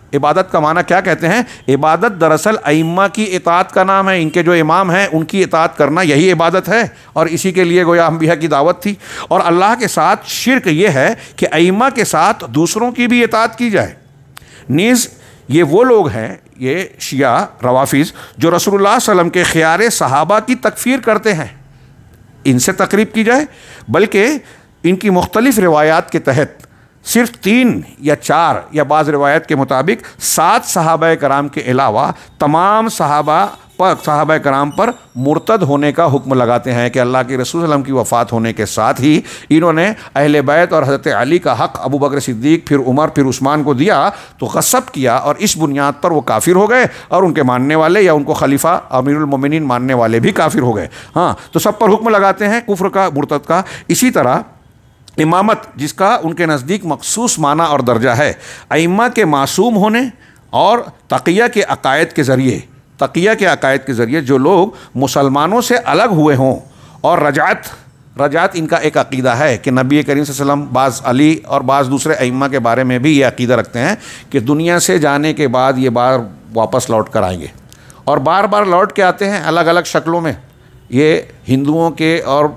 इबादत का माना क्या कहते हैं? इबादत दरअसल अइम्मा की इताअत का नाम है। इनके जो इमाम हैं उनकी इताअत करना यही इबादत है, और इसी के लिए गोया अंबिया की दावत थी। और अल्लाह के साथ शिर्क ये है कि अइम्मा के साथ दूसरों की भी इताअत की जाए। नीज़ ये वो लोग हैं, ये शिया रवाफिज़, जो रसूलुल्लाह सल्लल्लाहु अलैहि वसल्लम के ख़ियारे सहाबा की तकफ़ीर करते हैं, इनसे तकरीब की जाए, बल्कि इनकी मुख्तलिफ़ रिवायात के तहत सिर्फ 3 या 4 या बाज़ रिवायत के मुताबिक 7 सहाबा कराम के अलावा तमाम सहाबा कराम पर मुर्तद होने का हुक्म लगाते हैं कि अल्लाह के रसूल सल्लल्लाहु अलैहि वसल्लम की वफ़ात होने के साथ ही इन्होंने अहले बैत और हज़रत अली का हक़ अबू बकर सिद्दीक़, फिर उमर, फिर उस्मान को दिया, तो गस्ब किया, और इस बुनियाद पर वो काफिर हो गए, और उनके मानने वाले या उनको खलीफा अमीरुल मोमिनीन मानने वाले भी काफिर हो गए। हाँ, तो सब पर हुक्म लगाते हैं कुफ्र का, मुर्तद का। इसी तरह इमामत, जिसका उनके नज़दीक मखसूस माना और दर्जा है, अइम्मा के मासूम होने और तक़िया के अक़ायद के ज़रिए जो लोग मुसलमानों से अलग हुए हों, और रजात इनका एक अक़ीदा है कि नबी करीम सल्लल्लाहु अलैहि वसल्लम बाज़ अली और बाज़ दूसरे अइम्मा के बारे में भी ये अक़ीदा रखते हैं कि दुनिया से जाने के बाद ये बार वापस लौट कर आएंगे, और बार बार लौट के आते हैं अलग अलग शक्लों में। ये हिंदुओं के और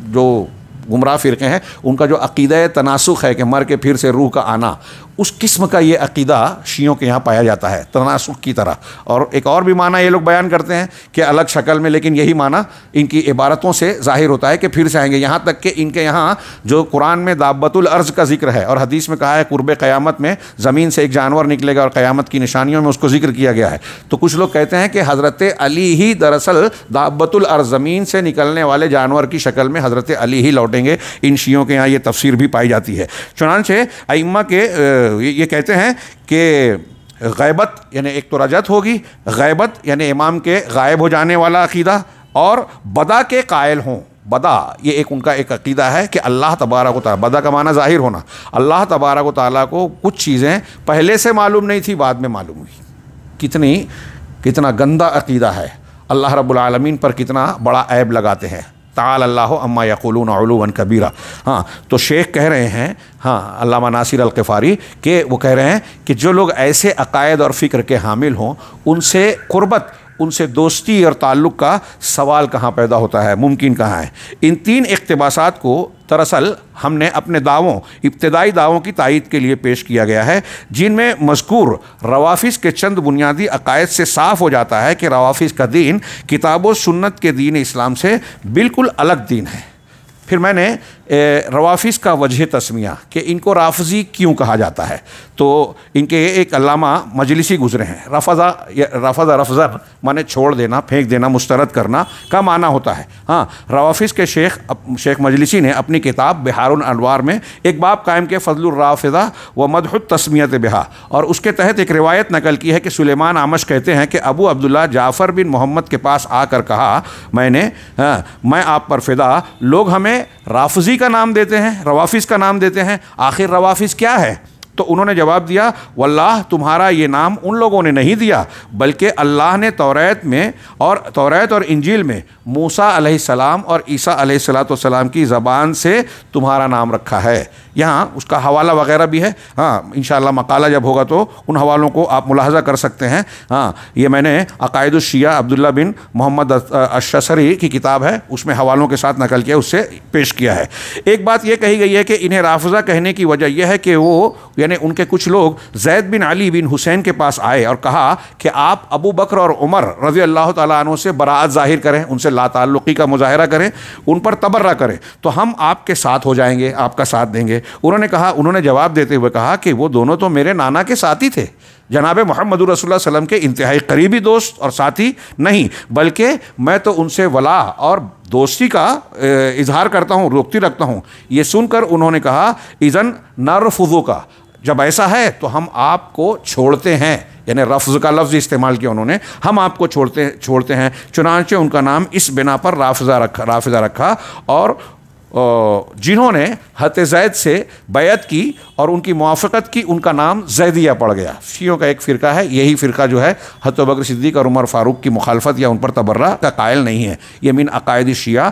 जो गुमराह फ़िरक़े हैं उनका जो अक़ीदा तनासुख है कि मर के फिर से रूह का आना, उस किस्म का ये अक़ीदा शियों के यहाँ पाया जाता है, तनासुख की तरह। और एक और भी माना ये लोग बयान करते हैं कि अलग शक्ल में, लेकिन यही माना इनकी इबारतों से ज़ाहिर होता है कि फिर से आएंगे। यहाँ तक कि इनके यहाँ जो कुरान में दाब्बतुल अर्ज़ का जिक्र है, और हदीस में कहा है कुर्ब क़यामत में ज़मीन से एक जानवर निकलेगा और क़यामत की निशानियों में उसको जिक्र किया गया है। तो कुछ लोग कहते हैं कि हज़रत अली ही दरअसल दाब्बतुल अर्ज़, ज़मीन से निकलने वाले जानवर की शक्ल में हज़रत अली ही लौटेंगे। इन शियों के यहाँ ये तफसीर भी पाई जाती है। चुनांचे अइम्मा के ये कहते हैं कि गैबत यानी एक तो रजत होगी, गैबत यानी इमाम के गायब हो जाने वाला अक़ीदा, और बदा के कायल हों। बदा ये एक उनका एक अक़ीदा है कि अल्लाह तबारक व तआला, बदा का माना ज़ाहिर होना, अल्लाह तबारक व तआला को कुछ चीज़ें पहले से मालूम नहीं थी, बाद में मालूम हुई। कितना गंदा अक़ीदा है। अल्लाह रब्बुल आलमीन पर कितना बड़ा ऐब लगाते हैं। ताल अल्लाह अम्मा यक़ूलून उलूवन कबीरा। हाँ, तो शेख कह रहे हैं, हाँ, अल्लामा नासिर अल-ग़िफ़ारी के वो कह रहे हैं कि जो लोग ऐसे अक़ायद और फ़िक्र के हामिल हों, उनसे क़ुर्बत, उनसे दोस्ती और ताल्लुक़ का सवाल कहाँ पैदा होता है, मुमकिन कहाँ है। इन 3 इक़्तिबासात को दरअसल हमने अपने इब्तिदाई दावों की तायीद के लिए पेश किया गया है, जिनमें मज़कूर रवाफ़िज़ के चंद बुनियादी अक़ायद से साफ़ हो जाता है कि रवाफ़िज़ का दीन किताब व सुन्नत के दीन इस्लाम से बिल्कुल अलग दीन है। फिर मैंने रवाफ़िज़ का वजह तस्मिया कि इनको राफ़ज़ी क्यों कहा जाता है, तो इनके एक अल्लामा मजलिसी गुज़रे हैं। रफ़ज़न माने छोड़ देना, फेंक देना, मुस्तरद करना का माना होता है। हाँ, रवाफ़िज़ के शेख मजलिसी ने अपनी किताब बिहारुल अनवार में एक बाब कायम किया, फ़ज़लुर राफ़िज़ा व मदहुत तस्मियत बिहा, और उसके तहत एक रिवायत नकल की है कि सुलेमान आमश कहते हैं कि अबू अब्दुल्ला जाफ़र बिन मोहम्मद के पास आकर कहा, मैं आप पर फ़िदा, लोग हमें राफ़ज़ी का नाम देते हैं, रवाफ़िज़ का नाम देते हैं, आखिर रवाफ़िज़ क्या है? तो उन्होंने जवाब दिया, वल्लाह तुम्हारा ये नाम उन लोगों ने नहीं दिया, बल्कि अल्लाह ने तौरात और इंजील में मूसा अलैहिस्सलाम और ईसा अलैहिस्सलातु वस्सलाम की ज़बान से तुम्हारा नाम रखा है। यहाँ उसका हवाला वगैरह भी है। हाँ, इंशाअल्लाह मकाला जब होगा तो उन हवालों को आप मुलाहजा कर सकते हैं। हाँ, ये मैंने अकायदुश शिया अब्दुल्ला बिन मोहम्मद अश-शसरी की किताब है, उसमें हवालों के साथ नकल किया, उससे पेश किया है। एक बात यह कही गई है कि इन्हें राफिज़ा कहने की वजह यह है कि वो यानी उनके कुछ लोग ज़ैद बिन अली बिन हुसैन के पास आए और कहा कि आप अबू बकर और उमर रज़ी अल्लाह तआला अन्हु से बराअत ज़ाहिर करें, उनसे ला ताल्लुक़ी का मुज़ाहरा करें, उन पर तबर्रा करें, तो हम आपके साथ हो जाएंगे, आपका साथ देंगे। उन्होंने जवाब देते हुए कहा कि वो दोनों तो मेरे नाना के साथी थे, जनाब मोहम्मद रसूलुल्लाह सल्लल्लाहु अलैहि वसल्लम के इंतहाई करीबी दोस्त और साथी नहीं, बल्कि मैं तो उनसे वला और दोस्ती का इजहार करता हूँ, रोकती रखता हूँ। ये सुनकर उन्होंने कहा इज़न नरफ़ुज़ु का, जब ऐसा है तो हम आपको छोड़ते हैं, यानी रफ्ज़ का लफ्ज़ इस्तेमाल किया उन्होंने, हम आपको छोड़ते हैं। चुनांचे उनका नाम इस बिना पर राफिज़ा रखा और जिन्होंने हज़रत ज़ैद से बैत की और उनकी मुआफ़क़त की, उनका नाम ज़ैदिया पड़ गया। शियों का एक फ़िरका है, यही फ़िरका जो है हज़रत बकर सिद्दीक़ और उमर फ़ारूक की मुखालफत या उन पर तबर्रा का कायल नहीं है। ये मिन अक़ायद शिया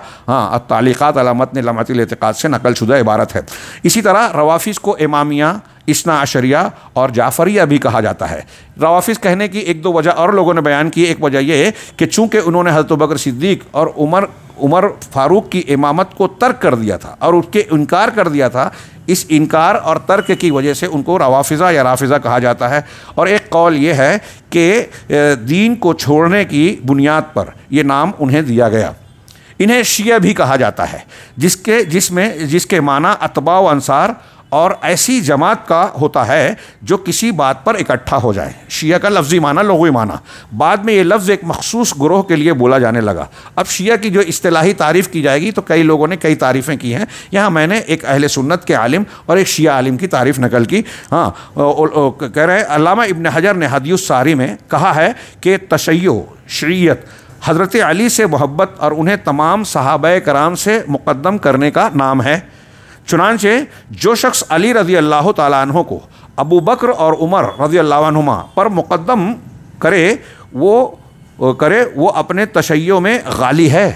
तालिक़ात अला मतन लमअतिल एतिक़ाद से नकल शुदा इबारत है। इसी तरह रवाफ़िज़ को इमामिया, इस्ना अशरिया और जाफ़रिया भी कहा जाता है। रवाफ़िज़ कहने की एक दो वजह और लोगों ने बयान की। एक वजह यह है कि चूँकि उन्होंने हज़रत बकर सिद्दीक़ और उमर फ़ारूक की इमामत को तर्क कर दिया था और उसके इनकार कर दिया था, इस इनकार और तर्क की वजह से उनको रवाफ़िज़ा या राफ़िज़ा कहा जाता है। और एक कौल ये है कि दीन को छोड़ने की बुनियाद पर यह नाम उन्हें दिया गया। इन्हें शिया भी कहा जाता है, जिसके माना अतबा व अंसार और ऐसी जमात का होता है जो किसी बात पर इकट्ठा हो जाए। शिया का लफ्ज़ी माना, लुग़वी माना। बाद में ये लफ्ज़ एक मखसूस ग्रोह के लिए बोला जाने लगा। अब शिया की जो इस्तिलाही तारीफ़ की जाएगी तो कई लोगों ने कई तारीफ़ें की हैं। यहाँ मैंने एक अहले सुन्नत के आलिम और एक शिया आलिम की तारीफ़ नकल की। हाँ, कह रहे हैं अल्लामा इब्न हजर ने हदीयुस सारी में कहा है कि तशय्यो शरीयत हज़रत अली से मोहब्बत और उन्हें तमाम सहाबाए कराम से मुक़द्दम करने का नाम है। चुनांचे जो शख्स अली रज़ी अल्लाह तआला अन्हो को अबू बकर और उमर रज़ी अल्लाह अन्हुमा पर मुक़द्दम करे वो अपने तशय्यो में गाली है।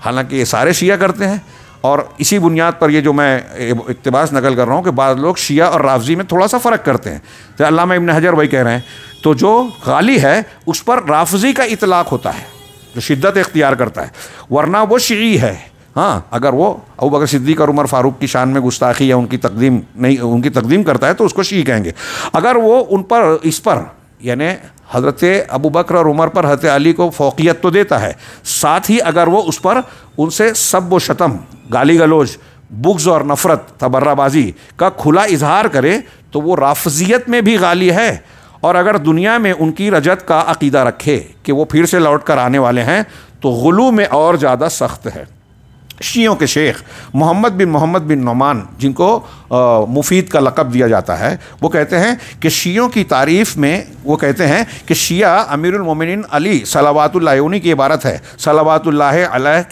हालांकि ये सारे शिया करते हैं और इसी बुनियाद पर ये जो मैं इक़्तिबास नकल कर रहा हूँ कि बाद लोग शिया और राफ़ज़ी में थोड़ा सा फ़र्क करते हैं। तो अल्लामा इब्न हजर वही कह रहे हैं, तो जो गाली है उस पर राफ़ज़ी का इतलाक़ होता है जो शिद्दत इख्तियार करता है, वरना वो शिई है। हाँ, अगर वो अबू बकर सिद्दीक़ और उमर फ़ारूक की शान में गुस्ताखी या उनकी तकदीम करता है तो उसको शी कहेंगे। अगर वो इस पर यानी हज़रत अबू बकर और उमर पर हज़रत अली को फ़ौक़ियत तो देता है, साथ ही अगर वो उस पर उनसे सब व शतम, गाली गलोज, बुग़्ज़ और नफ़रत, तबर्राबाजी का खुला इजहार करे तो वो राफ़ज़ियत में भी गाली है। और अगर दुनिया में उनकी रजत का अक़ीदा रखे कि वो फिर से लौट कर आने वाले हैं तो गुलू में और ज़्यादा सख्त है। शियों के शेख मोहम्मद बिन नौमान, जिनको मुफीद का लक़ब दिया जाता है, वो कहते हैं कि शियों की तारीफ़ में वो कहते हैं कि शिया अमीरुल मोमिनीन अली सलावातुल्लाह की इबारत है। सलावातुल्लाह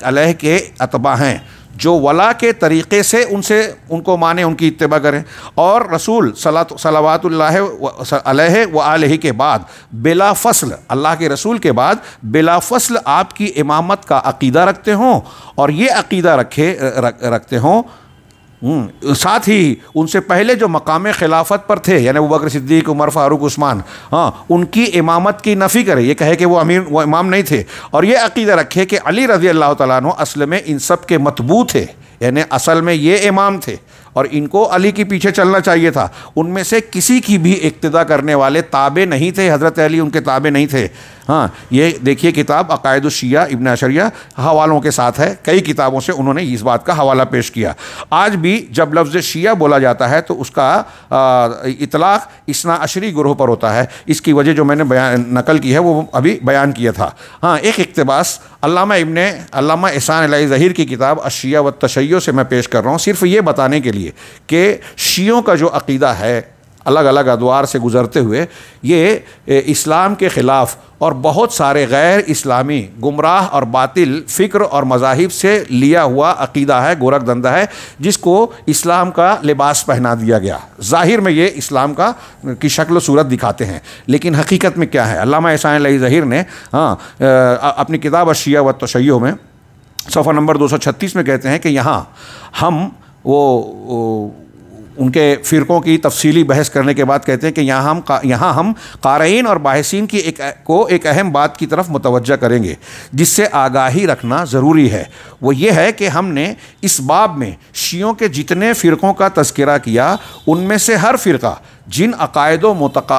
अलैह के अतबा हैं जो वला के तरीक़े से उनको माने, उनकी इत्तिबा करें, और रसूल सलावातुल्लाह अलैहि व आलिहि के बाद बिला फ़स्ल, अल्लाह के रसूल के बाद बिला फ़स्ल आपकी इमामत का अक़ीदा रखते हों और ये अक़ीदा रखते हों। साथ ही उनसे पहले जो मकाम खिलाफत पर थे यानी अबू बकर सिद्दीक़, उमर फ़ारूक, उस्मान, हाँ, उनकी इमामत की नफ़ी करे, ये कहे कि वो इमाम नहीं थे, और ये अक़ीदा रखे कि अली रज़ी अल्लाह तआला अन्हु असल में इन सब के मतबू थे, यानी असल में ये इमाम थे और इनको अली के पीछे चलना चाहिए था। उनमें से किसी की भी इक्तिदा करने वाले ताबे नहीं थे, हज़रत अली उनके ताबे नहीं थे। हाँ, ये देखिए किताब अक़ायदुश शिया इब्न अशरिया हवालों के साथ है, कई किताबों से उन्होंने इस बात का हवाला पेश किया। आज भी जब लफ्ज़ शिया बोला जाता है तो उसका इतलाक़ इस्ना अशरी ग्रोह पर होता है। इसकी वजह जो मैंने नकल की है वो अभी बयान किया था। हाँ, एक इक़्तिबास अल्लामा एहसान इलाही ज़हीर की किताब अशिया व तशय्यो से मैं पेश कर रहा हूँ, सिर्फ़ ये बताने के लिए कि शियों का जो अक़ीदा है अलग अलग अदवार से गुज़रते हुए ये इस्लाम के ख़िलाफ़ और बहुत सारे गैर इस्लामी गुमराह और बातिल फ़िक्र और मज़ाहिब से लिया हुआ अक़ीदा है, गोरख धंधा है, जिसको इस्लाम का लिबास पहना दिया गया। ज़ाहिर में ये इस्लाम की शक्ल सूरत दिखाते हैं, लेकिन हकीकत में क्या है। अल्लामा एहसान इलाही ज़हीर ने अपनी किताब अशिया व तशय्यो में सफ़ा नंबर 236 में कहते हैं कि यहाँ हम वो उनके फ़िरक़ों की तफसीली बहस करने के बाद कहते हैं कि यहाँ हम क़ारीन और बाहिसीन की एक अहम बात की तरफ मुतवज्जा करेंगे जिससे आगाही रखना ज़रूरी है। वो ये है कि हमने इस बाब में शियों के जितने फ़िरक़ों का तज़किरा किया उनमें से हर फ़िरक़ा जिन अक़ायद व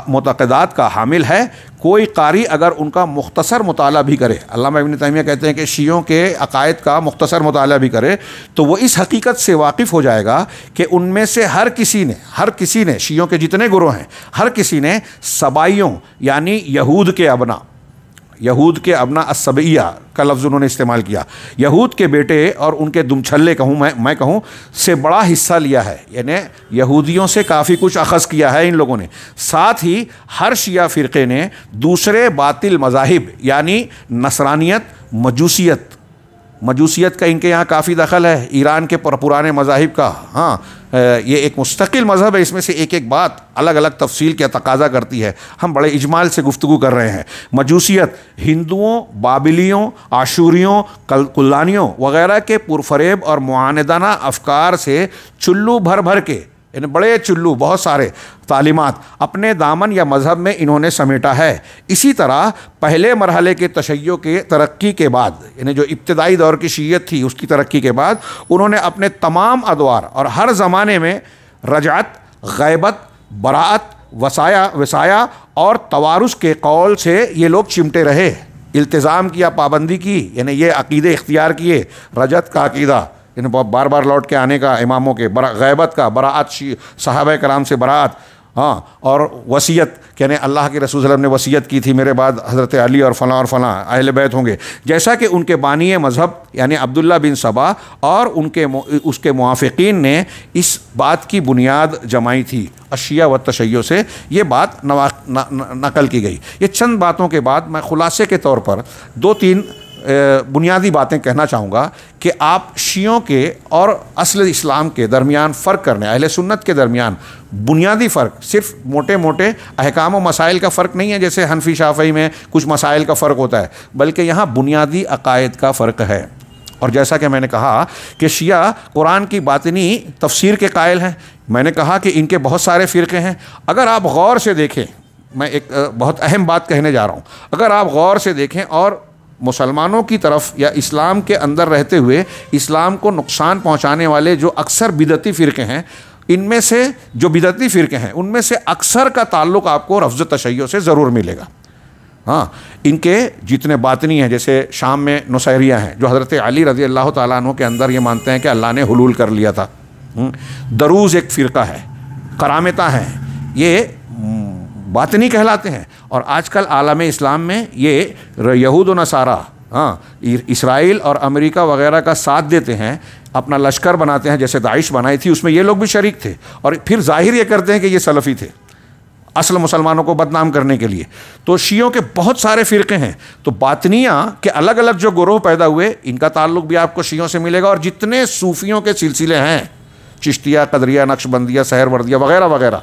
मुतक़दात का हामिल है, कोई कारी अगर उनका मुख्तसर मुताला भी करे, अल्लामा इब्न तैमिया कहते हैं कि शियों के अक़ायद का मुख्तसर मुताला भी करे तो वो इस हकीकत से वाकिफ़ हो जाएगा कि उनमें से हर किसी ने शियों के जितने गुरोह हैं, हर किसी ने सबाइयों यानी यहूद के अबना असबैया का लफ्ज़ उन्होंने इस्तेमाल किया, यहूद के बेटे और उनके दुमछल्ले कहूँ मैं कहूँ से बड़ा हिस्सा लिया है, यानी यहूदियों से काफ़ी कुछ अख़ज़ किया है इन लोगों ने। साथ ही हर शिया फ़िरक़े ने दूसरे बातिल मज़ाहिब यानी नसरानियत, मजूसियत का इनके यहाँ काफ़ी दखल है, ईरान के पुराने मज़ाहिब का। हाँ, ये एक मुस्तकिल मज़हब है, इसमें से एक बात अलग अलग तफसील का तकाज़ा करती है, हम बड़े इजमाल से गुफ्तगू कर रहे हैं। मजूसियत हिंदुओं, बाबिलियों, आशूरियों, कुल्लानियों वग़ैरह के पुरफरेब और मुआनदाना अफकार से चुल्लू भर के, यानी बड़े चुल्लू बहुत सारे तालीमात अपने दामन या मज़हब में इन्होंने समेटा है। इसी तरह पहले मरहले के तशय्यो के तरक्की के बाद, यानी जो इब्तदाई दौर की शीयत थी उसकी तरक्की के बाद उन्होंने अपने तमाम अदवार और हर ज़माने में रजात, गैबत, बराअत, वसाया और तवारुस के कौल से ये लोग चिमटे रहे। इल्तिज़ाम किया, पाबंदी की, यानी ये अक़ीदे इख्तियार किए, रजत का अक़ीदा इन बार बार लौट के आने का, इमामों के गैबत का, बराअत, सहाबा कराम से बराअत, हाँ, और वसीयत यानी अल्लाह के रसूल सल्लल्लाहु अलैहि वसल्लम ने वसीयत की थी मेरे बाद हज़रत अली और फ़लाँ अहले बैत होंगे, जैसा कि उनके बानी मज़हब यानी अब्दुल्ला बिन सबा और उसके मुआफ़िकीन ने इस बात की बुनियाद जमाई थी अशिया व तशय्यो से। ये बात नकल की गई। ये चंद बातों के बाद मैं ख़ुलासे के तौर पर 2-3 बुनियादी बातें कहना चाहूँगा कि आप शियों के और असल इस्लाम के दरमियान फ़र्क करने, अहले सुन्नत के दरमियान बुनियादी फ़र्क सिर्फ मोटे मोटे अहकाम व मसाइल का फ़र्क नहीं है जैसे हनफी शाफ़ई में कुछ मसाइल का फ़र्क होता है, बल्कि यहाँ बुनियादी अक़ायद का फ़र्क है। और जैसा कि मैंने कहा कि शिया कुरान की बातिनी तफसीर के कायल हैं, मैंने कहा कि इनके बहुत सारे फ़िरक़े हैं। अगर आप गौर से देखें, मैं एक बहुत अहम बात कहने जा रहा हूँ, अगर आप गौर से देखें और मुसलमानों की तरफ या इस्लाम के अंदर रहते हुए इस्लाम को नुकसान पहुंचाने वाले जो अक्सर बिदती फ़िरक़े हैं, इनमें से जो बिदती फ़िरक़े हैं उनमें से अक्सर का ताल्लुक़ आपको रफ्ज़ तशय्यो से ज़रूर मिलेगा। हाँ, इनके जितने बातनी हैं, जैसे शाम में नुसैरिया हैं जो हज़रत अली रज़ी अल्लाह तआला अन्हु के अंदर ये मानते हैं कि अल्लाह ने हुलूल कर लिया था। दरूज़ एक फ़िरक़ा है, करामता हैं, ये बातनी कहलाते हैं। और आजकल आलम इस्लाम में ये यहूद व नसारा, हाँ, इसराइल और अमेरिका वगैरह का साथ देते हैं, अपना लश्कर बनाते हैं, जैसे दाइश बनाई थी उसमें ये लोग भी शरीक थे, और फिर जाहिर ये करते हैं कि ये सलफ़ी थे असल मुसलमानों को बदनाम करने के लिए। तो शियों के बहुत सारे फ़िरक़े हैं। तो बातनियाँ के अलग अलग जो गुरोह पैदा हुए, इनका ताल्लुक़ भी आपको शियों से मिलेगा। और जितने सूफ़ियों के सिलसिले हैं, चिश्तिया, कदरिया, नक्शबंदिया, सहरवर्दिया वगैरह वगैरह,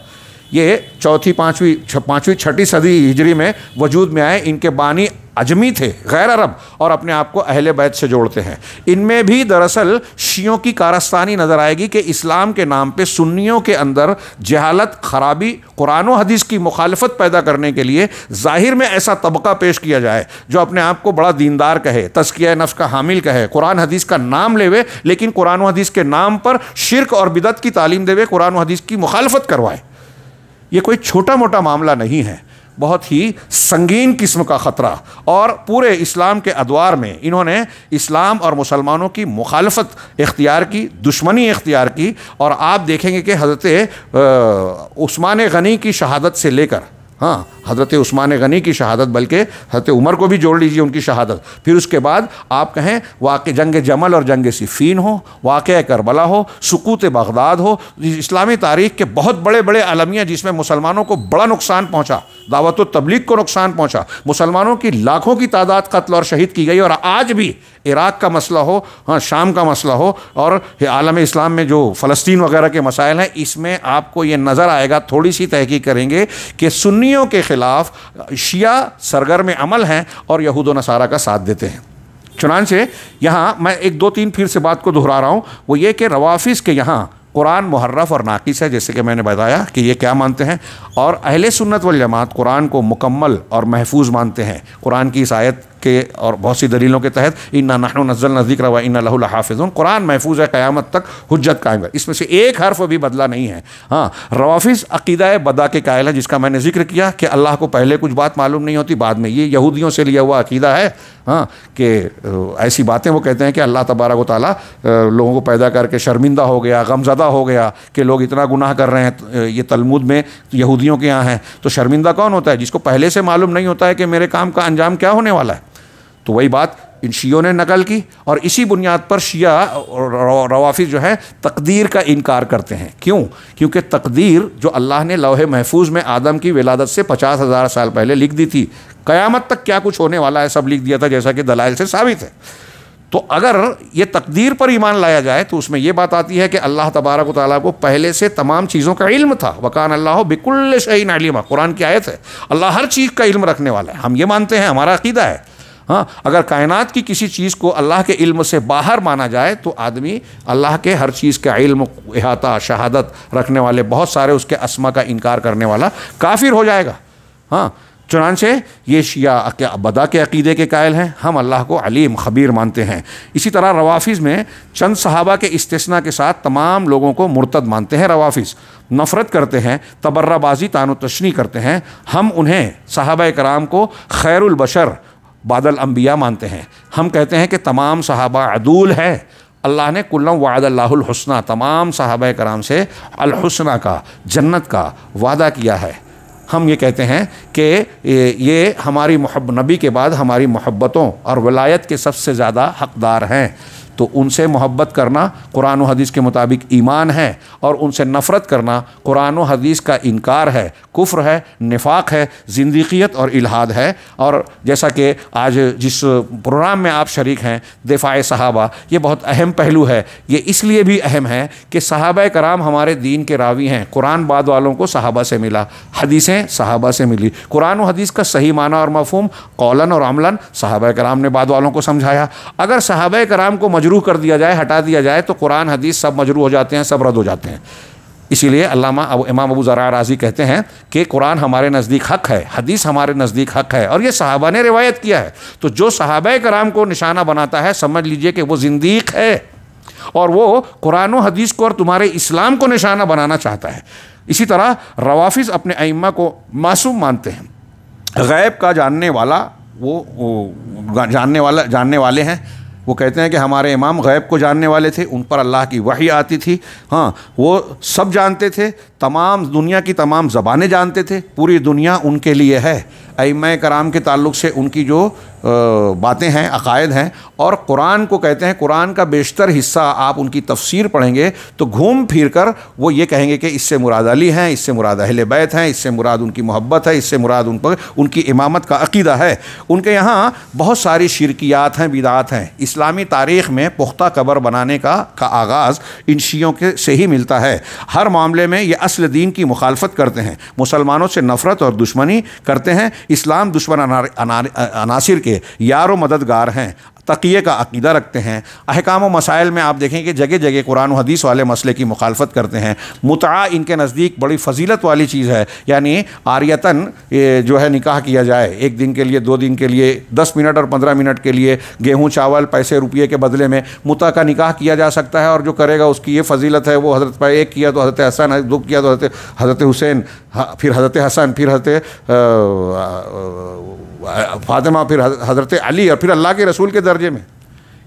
ये 4वीं 5वीं 6वीं सदी हिजरी में वजूद में आए। इनके बानी अजमी थे, गैर अरब, और अपने आप को अहले बैत से जोड़ते हैं। इनमें भी दरअसल शियों की कारस्तानी नज़र आएगी कि इस्लाम के नाम पे सुन्नियों के अंदर जहालत, खराबी, कुरान व हदीस की मुखालफत पैदा करने के लिए ज़ाहिर में ऐसा तबका पेश किया जाए जो अपने आप को बड़ा दीनदार कहे, तज़किया नफ्स का हामिल कहे, कुरान हदीस का नाम लेवे, लेकिन कुरान व हदीस के नाम पर शिर्क और बिदत की तालीम देवे, कुरान व हदीस की मुखालफत करवाए। ये कोई छोटा मोटा मामला नहीं है, बहुत ही संगीन किस्म का ख़तरा। और पूरे इस्लाम के अदवार में इन्होंने इस्लाम और मुसलमानों की मुखालफत इख्तियार की, दुश्मनी इख्तियार की। और आप देखेंगे कि हज़रत उस्मान गनी की शहादत से लेकर, हाँ, हज़रत उस्मान गनी की शहादत, बल्कि हज़रत उमर को भी जोड़ लीजिए उनकी शहादत, फिर उसके बाद आप कहें वाक़े जंग जमल और जंग सिफ़ीन हो, वाक़या करबला हो, सुकूत बगदाद हो, इस्लामी तारीख़ के बहुत बड़े बड़े अलमिया जिसमें मुसलमानों को बड़ा नुकसान पहुँचा, दावत व तबलीग को नुकसान पहुँचा, मुसलमानों की लाखों की तादाद कत्ल और शहीद की गई। और आज भी इराक़ का मसला हो, हाँ, शाम का मसला हो, और आलम इस्लाम में जो फ़लस्तीन वगैरह के मसाइल हैं, इसमें आपको ये नज़र आएगा, थोड़ी सी तहकीक करेंगे, कि सुन्नियों के ख़िलाफ़ शिया सरगर्म अमल हैं और यहूद व नसारा का साथ देते हैं। चुनांचे यहाँ मैं 1-2-3 फिर से बात को दोहरा रहा हूँ, वो ये कि रवाफ़िज़ के यहाँ कुरान मुहर्रफ और नाक़िस है, जैसे कि मैंने बताया कि ये क्या मानते हैं। और अहले सुन्नत वल जमात कुरान को मुकम्मल और महफूज मानते हैं। कुरान की इस आयत के और बहुत सी दलीलों के तहत इन्ना नहनु नज़्ज़लना ज़िक्र व इन्ना लहु लहाफ़िज़ून, कुरान महफूज है, क़यामत तक हुज्जत कायम है, इसमें से एक हर्फ भी बदला नहीं है। हाँ, रवाफ़िज़ अक़ीदा बदा के कायल है, जिसका मैंने जिक्र किया कि अल्लाह को पहले कुछ बात मालूम नहीं होती, बाद में। ये यहूदियों से लिया हुआ अक़ीदा है। हाँ, कि ऐसी बातें वो कहते हैं कि अल्लाह तबारक व तआला लोगों को पैदा करके शर्मिंदा हो गया, गमज़दा हो गया कि लोग इतना गुनाह कर रहे हैं। ये तलमुद में यहूदियों के यहाँ है। तो शर्मिंदा कौन होता है? जिसको पहले से मालूम नहीं होता है कि मेरे काम का अंजाम क्या होने वाला है। तो वही बात इन शियों ने नकल की, और इसी बुनियाद पर शिया रवाफ़िज़ जो है तकदीर का इनकार करते हैं। क्यों? क्योंकि तकदीर जो अल्लाह ने लौहे महफूज में आदम की विलादत से 50,000 साल पहले लिख दी थी, क़यामत तक क्या कुछ होने वाला है सब लिख दिया था, जैसा कि दलाइल से साबित है। तो अगर ये तकदीर पर ईमान लाया जाए तो उसमें यह बात आती है कि अल्लाह तबारक व तआला को पहले से तमाम चीज़ों का इल्म था। वकान अल्लाह बिकुल्लि शैइन अलीमा, कुरान की आयत है। अल्लाह हर चीज़ का इल्म रखने वाला है। हम ये मानते हैं, हमारा अक़ीदा है। हाँ, अगर कायनात की किसी चीज़ को अल्लाह के इल्म से बाहर माना जाए तो आदमी अल्लाह के हर चीज़ का इल्म, इहाता, शहादत रखने वाले बहुत सारे उसके अस्मा का इनकार करने वाला काफिर हो जाएगा। हाँ, चुनांचे ये शिया बदा के अक़ीदे के कायल हैं। हम अल्लाह को अलीम खबीर मानते हैं। इसी तरह रवाफ़िज़ में चंद सहाबा के इस्तिस्ना के साथ तमाम लोगों को मुर्तद मानते हैं। रवाफ़िज़ नफ़रत करते हैं, तबर्राबाजी, तानो तशनी करते हैं। हम उन्हें सहाबा कराम को खैरुल बशर बादल अंबिया मानते हैं। हम कहते हैं कि तमाम सहाबा अदूल है। अल्लाह ने कुल्लम वादल्लाहुल हुस्ना, तमाम सहाबा कराम से अल हुस्ना का, जन्नत का वादा किया है। हम ये कहते हैं कि ये हमारी नबी के बाद हमारी मोहब्बतों और वलायत के सबसे ज़्यादा हक़दार हैं। तो उनसे मोहब्बत करना कुरान व हदीस के मुताबिक ईमान है, और उनसे नफ़रत करना कुरान व हदीस का इनकार है, कुफ्र है, निफाक है, ज़िंदीक़ियत और इल्हाद है। और जैसा कि आज जिस प्रोग्राम में आप शरीक हैं, दिफ़ाए सहाबा, ये बहुत अहम पहलू है। ये इसलिए भी अहम है कि सहाबा कराम हमारे दीन के रावी हैं। कुरान बाद वालों को सहाबा से मिला, हदीसें सहाबा से मिली। कुरान व हदीस का सही माना और मफ़हूम कौलन और अमलन सहाबा कराम ने बाद वालों को समझाया। अगर सहाबा कराम को मजरूह कर दिया जाए, हटा दिया जाए, तो कुरान हदीस सब मजरूह हो जाते हैं, सब रद्द हो जाते हैं। इसीलिए इमाम अबू ज़रआ राज़ी कहते हैं कि कुरान हमारे नज़दीक हक़ है, हदीस हमारे नज़दीक हक़ है, और ये सहाबा ने रिवायत किया है। तो जो सहाबा कराम को निशाना बनाता है, समझ लीजिए कि वो ज़िंदीक़ है, और वो कुरान व हदीस को और तुम्हारे इस्लाम को निशाना बनाना चाहता है। इसी तरह रवाफ़िज़ अपने अइम्मा को मासूम मानते हैं। गैब का जानने वाला वो जानने वाले हैं। वो कहते हैं कि हमारे इमाम गैब को जानने वाले थे, उन पर अल्लाह की वही आती थी। हाँ, वो सब जानते थे, तमाम दुनिया की तमाम ज़बानें जानते थे, पूरी दुनिया उनके लिए है। अइम्मा कराम के ताल्लुक़ से उनकी जो बातें हैं, अक़ायद हैं, और कुरान को कहते हैं, कुरान का बेशतर हिस्सा आप उनकी तफसीर पढ़ेंगे तो घूम फिर कर वो ये कहेंगे कि इससे मुराद अली हैं, इससे मुराद अहले बैत हैं, इससे मुराद उनकी मोहब्बत है, इससे मुराद उन पर उनकी इमामत का अक़ीदा है। उनके यहाँ बहुत सारी शिरकियात हैं, बिदात हैं। इस्लामी तारीख़ में पुख्ता कबर बनाने का आगाज़ इन शियों के से ही मिलता है। हर मामले में ये असल दीन की मुखालफत करते हैं, मुसलमानों से नफ़रत और दुश्मनी करते हैं। इस्लाम दुश्मन अनासिर के यार व मददगार हैं, तक़िये का अक़ीदा रखते हैं। अहकाम व मसाइल में आप देखें कि जगह जगह कुरान व हदीस वाले मसले की मुखालफत करते हैं। मुतआ इनके नज़दीक बड़ी फ़जीलत वाली चीज़ है, यानी आरियतन जो है निकाह किया जाए, एक दिन के लिए, 2 दिन के लिए, 10 मिनट और 15 मिनट के लिए, गेहूँ चावल पैसे रुपये के बदले में मुतआ का निकाह किया जा सकता है। और जो करेगा उसकी ये फ़जीलत है, वो हज़रत पर एक किया तो हज़रत हसन, 2 किया तो हज़रत हुसैन, फिर हज़रत हसन, फिर हज़रत फ़ातिमा, फिर हज़रत अली, और फिर अल्लाह के रसूल के दर्जे में।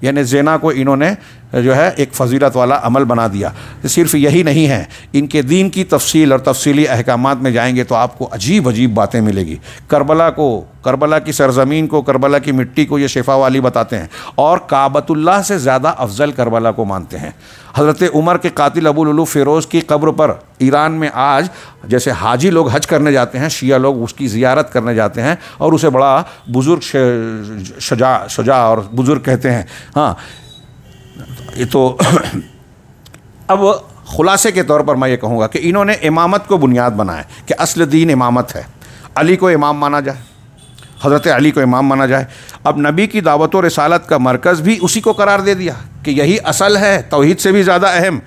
यानी ज़िना को इन्होंने जो है एक फ़जीलत वाला अमल बना दिया। सिर्फ यही नहीं है, इनके दीन की तफसील और तफसीली अहकामात में जाएंगे तो आपको अजीब अजीब बातें मिलेगी। करबला की सरज़मीन को, करबला की मिट्टी को ये शिफा वाली बताते हैं, और काबतुल्लाह से ज़्यादा अफजल करबला को मानते हैं। हज़रत उमर के कातिल अबू लुलू फ़िरोज़ की कब्र पर ईरान में आज जैसे हाजी लोग हज करने जाते हैं, शिया लोग उसकी ज़ियारत करने जाते हैं, और उसे बड़ा बुज़ुर्ग शुजा और बुज़ुर्ग कहते हैं। हाँ, ये तो अब ख़ुलासे के तौर पर मैं ये कहूँगा कि इन्होंने इमामत को बुनियाद बनाया कि असल दीन इमामत है, अली को इमाम माना जाए, हज़रत अली को इमाम माना जाए। अब नबी की दावत और रिसालत का मरकज़ भी उसी को करार दे दिया कि यही असल है, तौहीद से भी ज़्यादा अहम।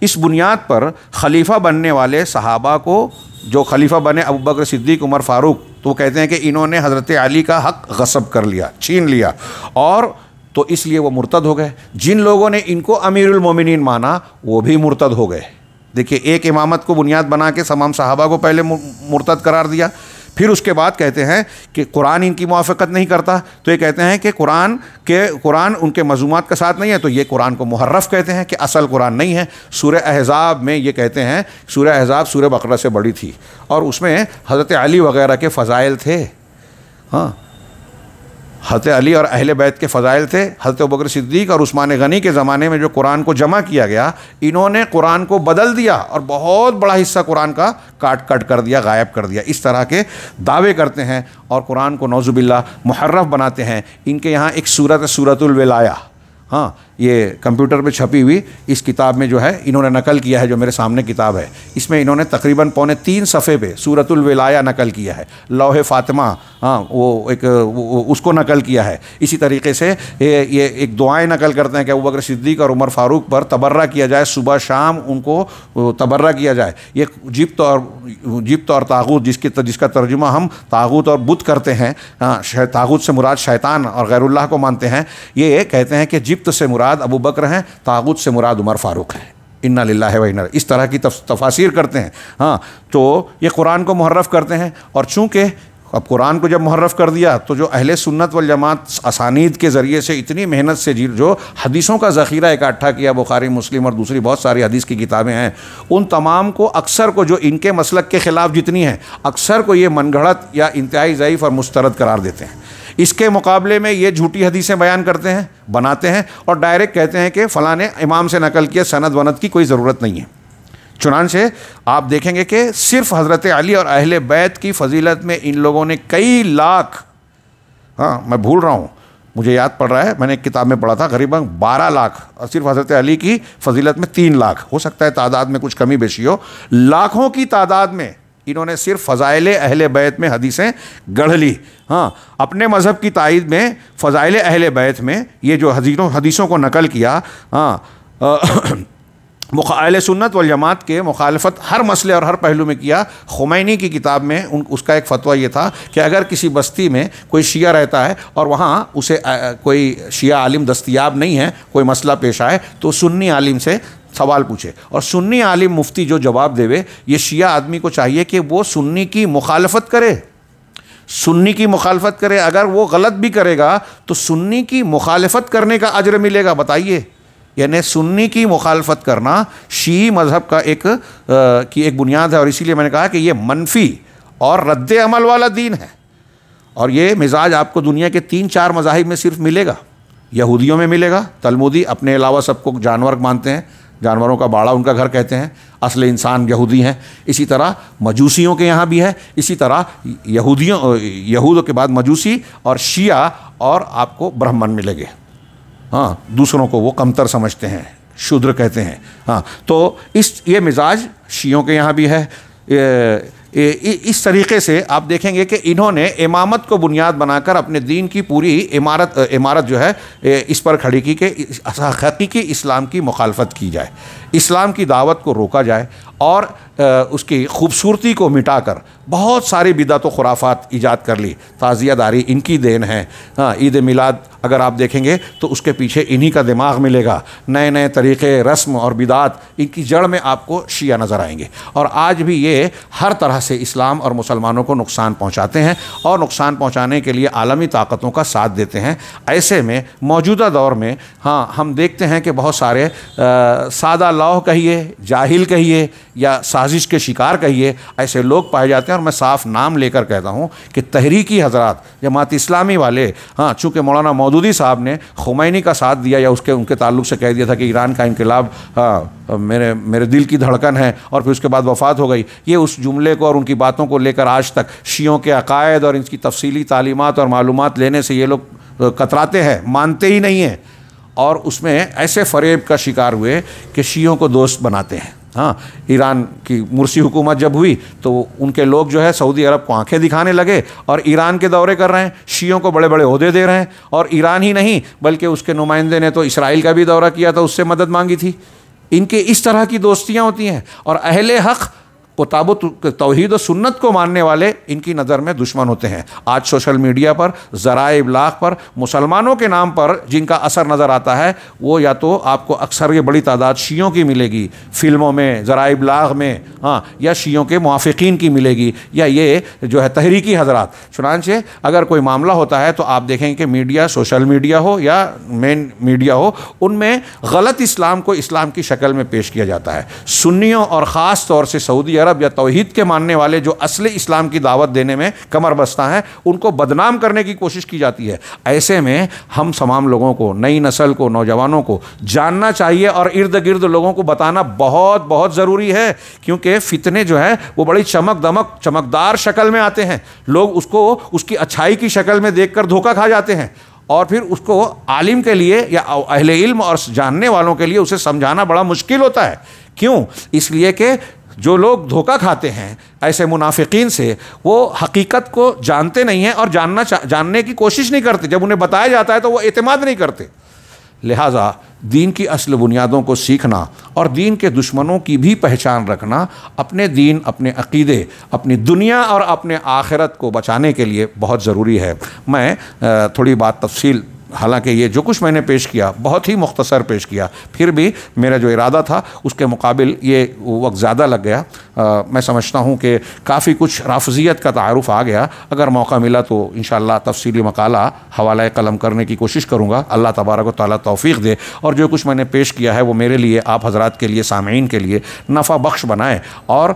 इस बुनियाद पर खलीफा बनने वाले सहाबा को, जो खलीफा बने अबू बकर सिद्दीक उमर फ़ारूक, तो वो कहते हैं कि इन्होंने हज़रत अली का हक़ गस्ब कर लिया, छीन लिया, और तो इसलिए वो मुर्तद हो गए। जिन लोगों ने इनको अमीरुल मोमिनीन माना वो भी मुर्तद हो गए। देखिए, एक इमामत को बुनियाद बना के तमाम सहाबा को पहले मुर्तद करार दिया, फिर उसके बाद कहते हैं कि कुरान इनकी मुआफ़क़त नहीं करता, तो ये कहते हैं कि कुरान उनके मज़मूमात के साथ नहीं है, तो ये कुरान को मुहर्रफ कहते हैं कि असल कुरान नहीं है। सूरह अहज़ाब में ये कहते हैं, सूरह अहज़ाब सूरह बकरा से बड़ी थी और उसमें हज़रत अली वग़ैरह के फ़ज़ाइल थे। हाँ, हज़रत अली और अहले बैत के फ़ज़ाइल थे। हज़रत अबू बकर सिद्दीक़ और उस्मान गनी के ज़माने में जो कुरान को जमा किया गया, इन्होंने कुरान को बदल दिया और बहुत बड़ा हिस्सा कुरान का काट कर दिया, गायब कर दिया। इस तरह के दावे करते हैं और कुरान को नौज़ुबिल्लाह मुहर्रफ बनाते हैं। इनके यहाँ एक सूरत सूरतुल विलाया, हाँ, ये कंप्यूटर पे छपी हुई इस किताब में जो है इन्होंने नकल किया है, जो मेरे सामने किताब है, इसमें इन्होंने तकरीबन 3.25 सफ़े पे सूरतुल विलाया नकल किया है। लौहे फ़ातिमा, हाँ, वो उसको नकल किया है। इसी तरीके से ये एक दुआएं नकल करते हैं कि अबू बकर सिद्दीक़ और उमर फ़ारूक पर तबर्रा किया जाए, सुबह शाम उनको तबर्रा किया जाए। ये जिब्त और तागूत, जिसका तर्जुमा हम तागूत और बुत करते हैं, तागूत से मुराद शैतान और गैरुल्लाह को मानते हैं। ये कहते हैं कि जिब्त से मुराद अबू बकर हैं, तागूत से मुराद उमर फ़ारूक है। इन्ना लिल्लाहि व इन्ना, इस तरह की तफासिर करते हैं। हाँ, तो ये कुरान को मुहर्रफ करते हैं। और चूँकि अब कुरान को जब मुहर्रफ कर दिया तो जो अहले सुन्नत वल जमात असानीद के ज़रिए से इतनी मेहनत से जो हदीसों का ज़ख़ीरा इकट्ठा किया, बुखारी मुस्लिम और दूसरी बहुत सारी हदीस की किताबें हैं, उन तमाम को अक्सर को, जो इनके मसलक के ख़िलाफ़ जितनी हैं, अक्सर को ये मनगढ़ंत या इंतहाई ज़ईफ़ और मुस्तरद करार देते हैं। इसके मुकाबले में ये झूठी हदीसें बयान करते हैं, बनाते हैं और डायरेक्ट कहते हैं कि फ़लाँ ने इमाम से नकल किया, सनद वनद की कोई ज़रूरत नहीं है। चुनांचे आप देखेंगे कि सिर्फ हज़रत अली और अहले बैत की फ़जीलत में इन लोगों ने कई लाख, हाँ मैं भूल रहा हूँ, मुझे याद पड़ रहा है, मैंने एक किताब में पढ़ा था, करीबन 12 लाख, और सिर्फ हज़रत अली की फ़जीलत में 3 लाख, हो सकता है तादाद में कुछ कमी बेशी हो, लाखों की तादाद में इन्होंने सिर्फ फ़ज़ाइल अहले बैत में हदीसें गढ़ ली। हाँ, अपने मज़हब की तायीद में फ़ज़ाइल अहले बैत में ये जो हदीसों को नकल किया, हाँ, अहले सुन्नत वल जमात के मुखालफत हर मसले और हर पहलू में किया। खुमैनी की किताब में उसका एक फ़तवा ये था कि अगर किसी बस्ती में कोई शिया रहता है और वहाँ उसे कोई शिया आलिम दस्तयाब नहीं है, कोई मसला पेश आए, तो सुन्नी आलिम से सवाल पूछे और सुन्नी आलिम मुफ्ती जो जवाब देवे, ये शिया आदमी को चाहिए कि वो सुन्नी की मुखालफत करे, सुन्नी की मुखालफत करे। अगर वो गलत भी करेगा तो सुन्नी की मुखालफत करने का अजर मिलेगा। बताइए, यानी सुन्नी की मुखालफत करना शी मज़हब का एक बुनियाद है। और इसीलिए मैंने कहा कि ये मनफी और रद्द अमल वाला दीन है। और ये मिजाज आपको दुनिया के 3-4 मज़ाहिब में सिर्फ मिलेगा। यहूदियों में मिलेगा, तलमुदी अपने अलावा सबको जानवर मानते हैं, जानवरों का बाड़ा उनका घर कहते हैं, असल इंसान यहूदी हैं। इसी तरह मजूसियों के यहाँ भी है, इसी तरह यहूद के बाद मजूसी और शिया, और आपको ब्राह्मण मिलेंगे। हाँ, दूसरों को वो कमतर समझते हैं, शूद्र कहते हैं। हाँ, तो ये मिजाज शियों के यहाँ भी है। इस तरीके से आप देखेंगे कि इन्होंने इमामत को बुनियाद बनाकर अपने दीन की पूरी इमारत जो है इस पर खड़ी की कि हकीकी इस्लाम की मुखालफत की जाए, इस्लाम की दावत को रोका जाए और उसकी खूबसूरती को मिटाकर बहुत सारी बिदअत व खुराफात ईजाद कर ली। ताज़ियादारी इनकी देन है। हाँ, ईद मिलाद अगर आप देखेंगे तो उसके पीछे इन्हीं का दिमाग मिलेगा। नए नए तरीक़े, रस्म और बिदात, इनकी जड़ में आपको शिया नज़र आएंगे। और आज भी ये हर तरह से इस्लाम और मुसलमानों को नुकसान पहुँचाते हैं और नुकसान पहुँचाने के लिए आलमी ताकतों का साथ देते हैं। ऐसे में मौजूदा दौर में हाँ, हम देखते हैं कि बहुत सारे सादा लौह कहिए, जाहिल कहिए या साजिश के शिकार कहिए, ऐसे लोग पाए जाते हैं। और मैं साफ नाम लेकर कहता हूँ कि तहरीकी हजरात, जमात इस्लामी वाले, हाँ, चूँकि मौलाना मौदूदी साहब ने खुमैनी का साथ दिया या उनके ताल्लुक़ से कह दिया था कि ईरान का इनकलाब हाँ मेरे दिल की धड़कन है, और फिर उसके बाद वफ़ात हो गई, ये उस जुमले को और उनकी बातों को लेकर आज तक शियों के अकायद और इनकी तफसीली तालीमात और मालूमात लेने से ये लोग कतराते हैं, मानते ही नहीं हैं। और उसमें ऐसे फ़रेब का शिकार हुए कि शियों को दोस्त बनाते हैं। हाँ, ईरान की मुर्सी हुकूमत जब हुई तो उनके लोग जो है सऊदी अरब को आंखें दिखाने लगे और ईरान के दौरे कर रहे हैं, शियों को बड़े बड़े ओहदे दे रहे हैं। और ईरान ही नहीं बल्कि उसके नुमाइंदे ने तो इसराइल का भी दौरा किया था, उससे मदद मांगी थी। इनके इस तरह की दोस्तियाँ होती हैं, और अहले हक़ किताब तौहीद और सुन्नत को मानने वाले इनकी नज़र में दुश्मन होते हैं। आज सोशल मीडिया पर, ज़राए इब्लाग़ पर मुसलमानों के नाम पर जिनका असर नज़र आता है, वो या तो आपको अक्सर ये बड़ी तादाद शियों की मिलेगी फ़िल्मों में, ज़राए इब्लाग़ में, हाँ, या शियों के मुआफ़िकीन की मिलेगी, या ये जो है तहरीकी हज़रात। चुनांचे अगर कोई मामला होता है तो आप देखेंगे कि मीडिया, सोशल मीडिया हो या मेन मीडिया हो, उनमें गलत इस्लाम को इस्लाम की शक्ल में पेश किया जाता है। सुन्नियों और ख़ास तौर से सऊदी अरब या तौहीद के मानने वाले जो असली इस्लाम की दावत देने में कमर बस्ता हैं, उनको बदनाम करने की कोशिश की जाती है। ऐसे में हम तमाम लोगों को, नई नस्ल को, नौजवानों को जानना चाहिए और इर्द गिर्द लोगों को बताना बहुत बहुत ज़रूरी है, क्योंकि फितने जो है वो बड़ी चमकदार शक्ल में आते हैं। लोग उसको उसकी अच्छाई की शक्ल में देखकर धोखा खा जाते हैं, और फिर उसको आलिम के लिए या अहले इल्म और जानने वालों के लिए उसे समझाना बड़ा मुश्किल होता है। क्यों? इसलिए कि जो लोग धोखा खाते हैं ऐसे मुनाफिकीन से, वो हकीकत को जानते नहीं हैं और जानने की कोशिश नहीं करते। जब उन्हें बताया जाता है तो वो एतमाद नहीं करते। लिहाजा दीन की असल बुनियादों को सीखना और दीन के दुश्मनों की भी पहचान रखना अपने दीन, अपने अक़ीदे, अपनी दुनिया और अपने आखिरत को बचाने के लिए बहुत ज़रूरी है। मैं थोड़ी बात तफसील, हालांकि ये जो कुछ मैंने पेश किया बहुत ही मुख्तसर पेश किया, फिर भी मेरा जो इरादा था उसके मुकाबिल ये वक्त ज़्यादा लग गया। मैं समझता हूँ कि काफ़ी कुछ राफ़ज़ियत का तारुफ़ आ गया। अगर मौका मिला तो इंशाअल्लाह तफसीली मकाला हवाला कलम करने की कोशिश करूँगा। अल्लाह तबारक व तआला तौफ़ीक़ दे, और जो कुछ मैंने पेश किया है वो मेरे लिए, आप हज़रात के लिए, सामईन के लिए नफ़ा बख्श बनाए, और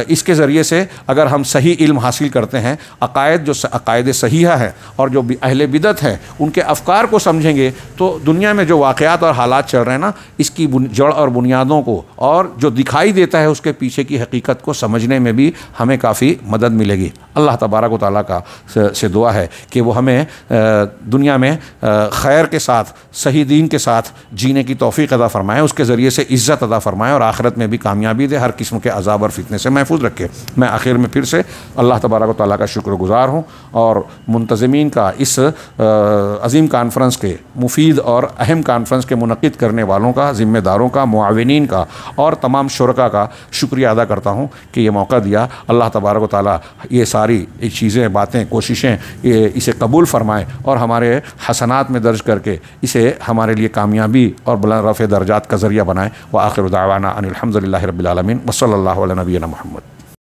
इसके ज़रिए से अगर हम सही इल्म हासिल करते हैं, अक़ायद जो अक़ायद सहीहा है और जो अहले बिदअत हैं उनके अफ़कार को समझेंगे, तो दुनिया में जो वाक़यात और हालात चल रहे हैं ना, इसकी जड़ और बुनियादों को और जो दिखाई देता है उसके पीछे की हकीकत को समझने में भी हमें काफ़ी मदद मिलेगी। अल्लाह तबारक व तआला का से दुआ है कि वो हमें दुनिया में खैर के साथ, सही दीन के साथ जीने की तौफ़ीक़ अता फ़रमाए, उसके ज़रिए से इज़्ज़त अता फ़रमाए, और आखिरत में भी कामयाबी दे, हर किस्म के अज़ाब और फितने से महफूज रखे। मैं आखिर में फिर से अल्लाह तबारक व तआला का शुक्रगुज़ार हूँ, और मुंतज़मीन का इस अज़ीम कॉन्फ्रेंस के, मुफीद और अहम कॉन्फ्रेंस के मुनक़िद करने वालों का, ज़िम्मेदारों का, मुआविनीन का और तमाम शुरका का शुक्रिया अदा करता हूँ कि ये मौका दिया। अल्लाह तबारक व तआला ये सारी चीज़ें, बातें, कोशिशें इसे कबूल फ़रमाए और हमारे हसनात में दर्ज करके इसे हमारे लिए कामयाबी और बुलंद रफ़े दर्जात का ज़रिया बनाए। व आखिर दावाना अनिल हम्दुलिल्लाहि रब्बिल आलमीन व सल्लल्लाहु अला नबिय्यिना मुहम्मद।